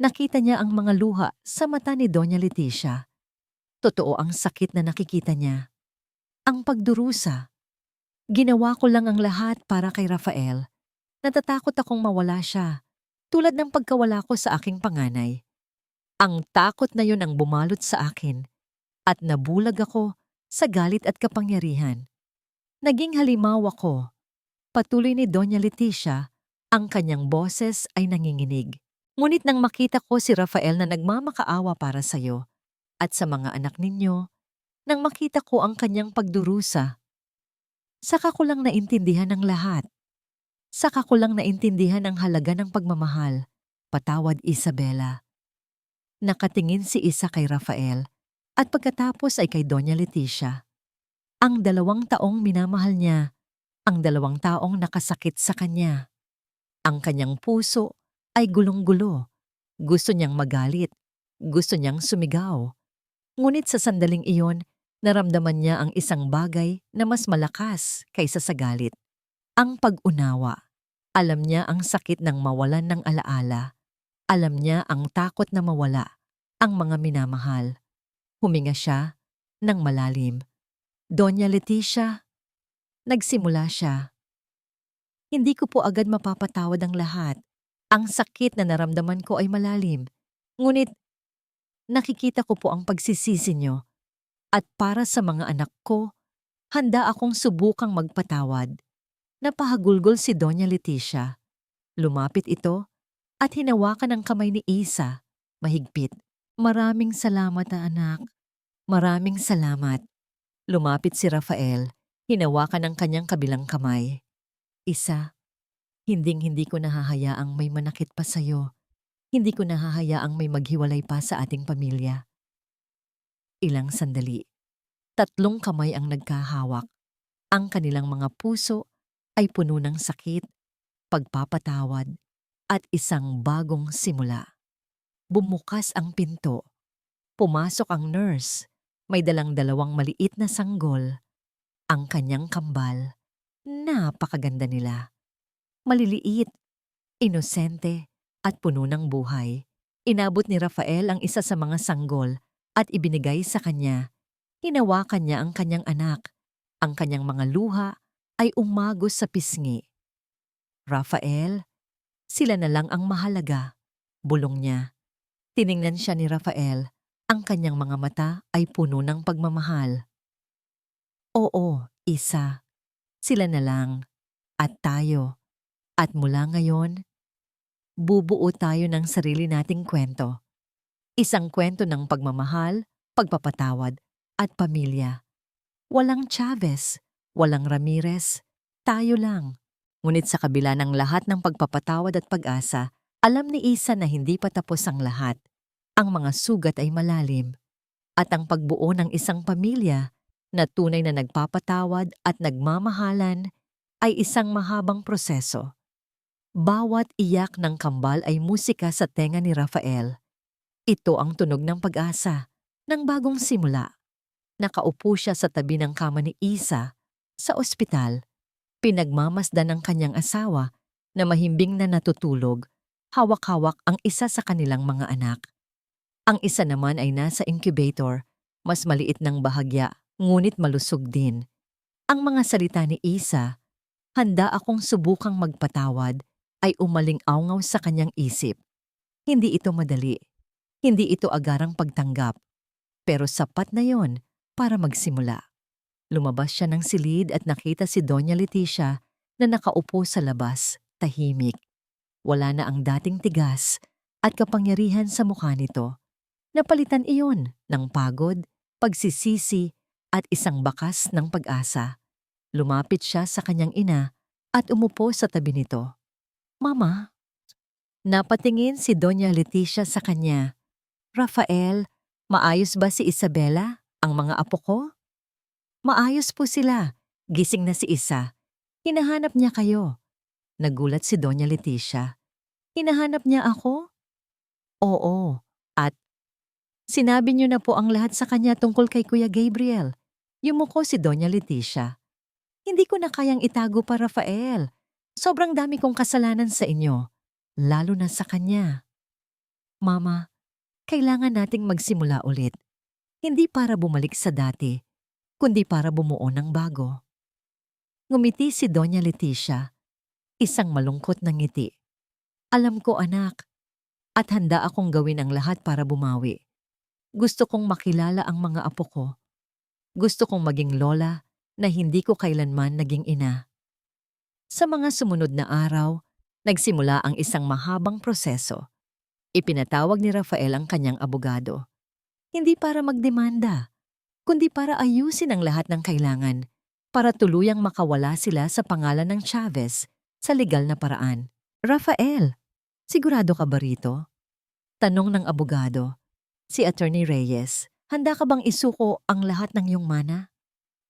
Nakita niya ang mga luha sa mata ni Doña Leticia. Totoo ang sakit na nakikita niya. Ang pagdurusa. Ginawa ko lang ang lahat para kay Rafael. Natatakot akong mawala siya, tulad ng pagkawala ko sa aking panganay. Ang takot na yun ang bumalot sa akin at nabulag ako sa galit at kapangyarihan. Naging halimaw ako. Patuloy ni Doña Leticia, ang kanyang boses ay nanginginig. Ngunit nang makita ko si Rafael na nagmamakaawa para sa'yo at sa mga anak ninyo, nang makita ko ang kanyang pagdurusa, saka ko lang naintindihan ang lahat. Saka ko lang naintindihan ang halaga ng pagmamahal. Patawad, Isabela. Nakatingin si Isa kay Rafael at pagkatapos ay kay Doña Leticia. Ang 2 taong minamahal niya, ang 2 taong nakasakit sa kanya. Ang kanyang puso ay gulong-gulo. Gusto niyang magalit. Gusto niyang sumigaw. Ngunit sa sandaling iyon, naramdaman niya ang isang bagay na mas malakas kaysa sa galit. Ang pag-unawa. Alam niya ang sakit ng mawalan ng alaala. Alam niya ang takot na mawala ang mga minamahal. Huminga siya ng malalim. Doña Leticia, nagsimula siya. Hindi ko po agad mapapatawad ang lahat. Ang sakit na naramdaman ko ay malalim. Ngunit nakikita ko po ang pagsisisi niyo. At para sa mga anak ko, handa akong subukang magpatawad. Napahagulgol si Doña Leticia. Lumapit ito at hinawakan ang kamay ni Isa, mahigpit. Maraming salamat, anak. Maraming salamat. Lumapit si Rafael, hinawakan ang kanyang kabilang kamay. Isa, hinding-hindi ko nahahayaang may manakit pa sa'yo. Hindi ko nahahayaang may maghiwalay pa sa ating pamilya. Ilang sandali. 3 kamay ang nagkahawak. Ang kanilang mga puso ay puno ng sakit, pagpapatawad, at isang bagong simula. Bumukas ang pinto. Pumasok ang nurse. May dalang 2 maliit na sanggol. Ang kanyang kambal. Napakaganda nila. Maliliit, inosente, at puno ng buhay. Inabot ni Rafael ang isa sa mga sanggol at ibinigay sa kanya. Hinawakan niya ang kanyang anak. Ang kanyang mga luha ay umagos sa pisngi. Rafael, sila na lang ang mahalaga. Bulong niya. Tiningnan siya ni Rafael. Ang kanyang mga mata ay puno ng pagmamahal. Oo, Isa. Sila na lang. At tayo. At mula ngayon, bubuo tayo ng sarili nating kwento. Isang kwento ng pagmamahal, pagpapatawad, at pamilya. Walang Chavez, walang Ramirez, tayo lang. Ngunit sa kabila ng lahat ng pagpapatawad at pag-asa, alam ni Isa na hindi pa tapos ang lahat. Ang mga sugat ay malalim. At ang pagbuo ng isang pamilya na tunay na nagpapatawad at nagmamahalan ay isang mahabang proseso. Bawat iyak ng kambal ay musika sa tenga ni Rafael. Ito ang tunog ng pag-asa, ng bagong simula. Nakaupo siya sa tabi ng kama ni Isa sa ospital. Pinagmamasdan ng kanyang asawa na mahimbing na natutulog, hawak-hawak ang isa sa kanilang mga anak. Ang isa naman ay nasa incubator, mas maliit ng bahagya, ngunit malusog din. Ang mga salita ni Isa, handa akong subukang magpatawad, ay umaling-awngaw sa kanyang isip. Hindi ito madali. Hindi ito agarang pagtanggap. Pero sapat na yon para magsimula. Lumabas siya ng silid at nakita si Doña Leticia na nakaupo sa labas, tahimik. Wala na ang dating tigas at kapangyarihan sa mukha nito. Napalitan iyon ng pagod, pagsisisi at isang bakas ng pag-asa. Lumapit siya sa kanyang ina at umupo sa tabi nito. Mama, napatingin si Doña Leticia sa kanya. Rafael, maayos ba si Isabela, ang mga apo ko? Maayos po sila. Gising na si Isa. Hinahanap niya kayo. Nagulat si Doña Leticia. Hinahanap niya ako? Oo, at sinabi niyo na po ang lahat sa kanya tungkol kay Kuya Gabriel. Yumuko si Doña Leticia. Hindi ko na kayang itago pa, Rafael. Sobrang dami kong kasalanan sa inyo, lalo na sa kanya. Mama, kailangan nating magsimula ulit. Hindi para bumalik sa dati, kundi para bumuo ng bago. Ngumiti si Doña Leticia, isang malungkot na ngiti. Alam ko, anak, at handa akong gawin ang lahat para bumawi. Gusto kong makilala ang mga apo ko. Gusto kong maging lola na hindi ko kailanman naging ina. Sa mga sumunod na araw, nagsimula ang isang mahabang proseso. Ipinatawag ni Rafael ang kanyang abogado. Hindi para magdemanda, kundi para ayusin ang lahat ng kailangan, para tuluyang makawala sila sa pangalan ng Chavez sa legal na paraan. Rafael, sigurado ka ba rito? Tanong ng abogado. Si Attorney Reyes, handa ka bang isuko ang lahat ng iyong mana?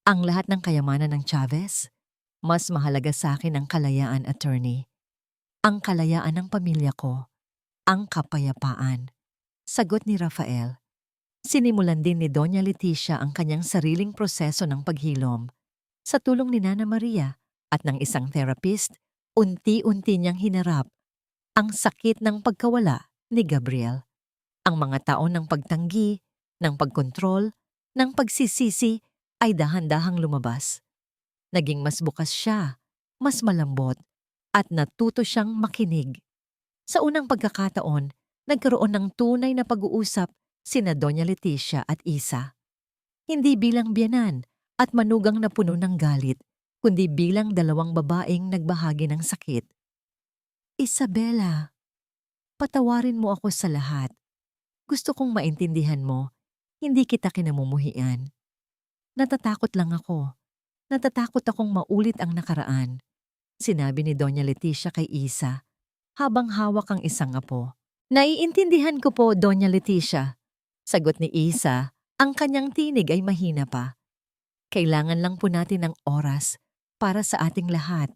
Ang lahat ng kayamanan ng Chavez? Mas mahalaga sa akin ang kalayaan, attorney. Ang kalayaan ng pamilya ko. Ang kapayapaan. Sagot ni Rafael. Sinimulan din ni Doña Leticia ang kanyang sariling proseso ng paghilom. Sa tulong ni Nana Maria at ng isang therapist, unti-unti niyang hinarap ang sakit ng pagkawala ni Gabriel. Ang mga taon ng pagtanggi, ng pagkontrol, ng pagsisisi ay dahan-dahang lumabas. Naging mas bukas siya, mas malambot, at natuto siyang makinig. Sa unang pagkakataon, nagkaroon ng tunay na pag-uusap sina Doña Leticia at Isa. Hindi bilang biyanan at manugang na puno ng galit, kundi bilang dalawang babaeng nagbahagi ng sakit. Isabela, patawarin mo ako sa lahat. Gusto kong maintindihan mo, hindi kita kinamumuhian. Natatakot lang ako. Natatakot akong maulit ang nakaraan, sinabi ni Doña Leticia kay Isa, habang hawak ang isang apo. Naiintindihan ko po, Doña Leticia. Sagot ni Isa, ang kanyang tinig ay mahina pa. Kailangan lang po natin ng oras para sa ating lahat.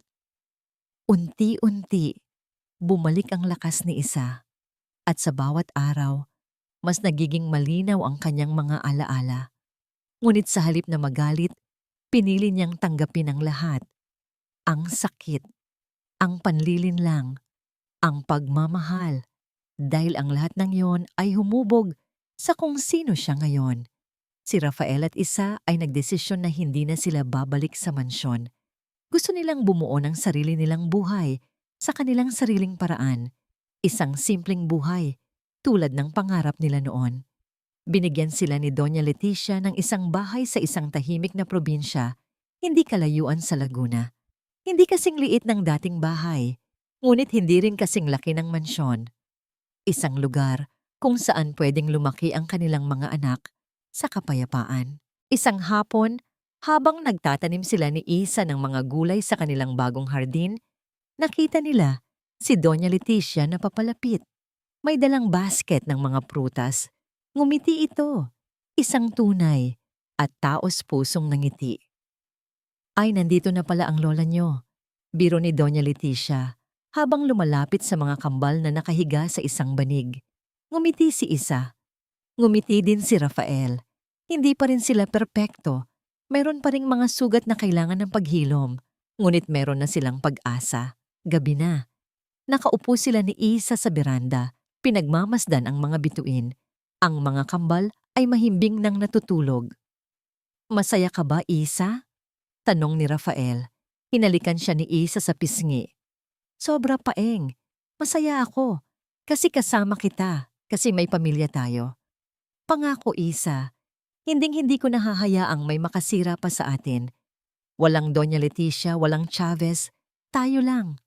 Unti-unti, bumalik ang lakas ni Isa, at sa bawat araw, mas nagiging malinaw ang kanyang mga alaala. Ngunit sa halip na magalit, pinili niyang tanggapin ang lahat. Ang sakit, ang panlilinlang, ang pagmamahal, dahil ang lahat ng yon ay humubog sa kung sino siya ngayon. Si Rafael at Isa ay nagdesisyon na hindi na sila babalik sa mansyon. Gusto nilang bumuo ng sarili nilang buhay sa kanilang sariling paraan. Isang simpleng buhay, tulad ng pangarap nila noon. Binigyan sila ni Doña Leticia ng isang bahay sa isang tahimik na probinsya, hindi kalayuan sa Laguna. Hindi kasing liit ng dating bahay, ngunit hindi rin kasing laki ng mansyon. Isang lugar kung saan pwedeng lumaki ang kanilang mga anak sa kapayapaan. Isang hapon, habang nagtatanim sila ni Isa ng mga gulay sa kanilang bagong hardin, nakita nila si Doña Leticia na papalapit. May dalang basket ng mga prutas. Ngumiti ito, isang tunay at taos-pusong nangiti. Ay, nandito na pala ang lola nyo, biro ni Doña Leticia, habang lumalapit sa mga kambal na nakahiga sa isang banig. Ngumiti si Isa. Ngumiti din si Rafael. Hindi pa rin sila perpekto. Meron pa ring mga sugat na kailangan ng paghilom. Ngunit meron na silang pag-asa. Gabi na. Nakaupo sila ni Isa sa beranda. Pinagmamasdan ang mga bituin. Ang mga kambal ay mahimbing nang natutulog. Masaya ka ba, Isa? Tanong ni Rafael. Hinalikan siya ni Isa sa pisngi. Sobra paeng. Masaya ako. Kasi kasama kita. Kasi may pamilya tayo. Pangako, Isa. Hinding-hindi ko nahahayaang may makasira pa sa atin. Walang Doña Leticia, walang Chavez. Tayo lang.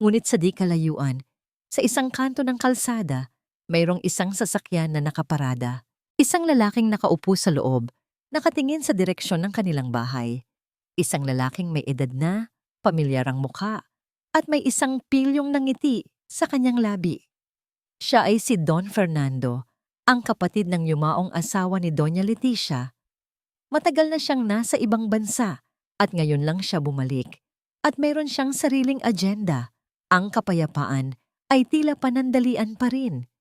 Ngunit sa di kalayuan, sa isang kanto ng kalsada, mayroong isang sasakyan na nakaparada. Isang lalaking nakaupo sa loob, nakatingin sa direksyon ng kanilang bahay. Isang lalaking may edad na, pamilyarang mukha, at may isang pilyong ngiti sa kanyang labi. Siya ay si Don Fernando, ang kapatid ng yumaong asawa ni Doña Leticia. Matagal na siyang nasa ibang bansa at ngayon lang siya bumalik. At mayroon siyang sariling agenda. Ang kapayapaan ay tila panandalian pa rin.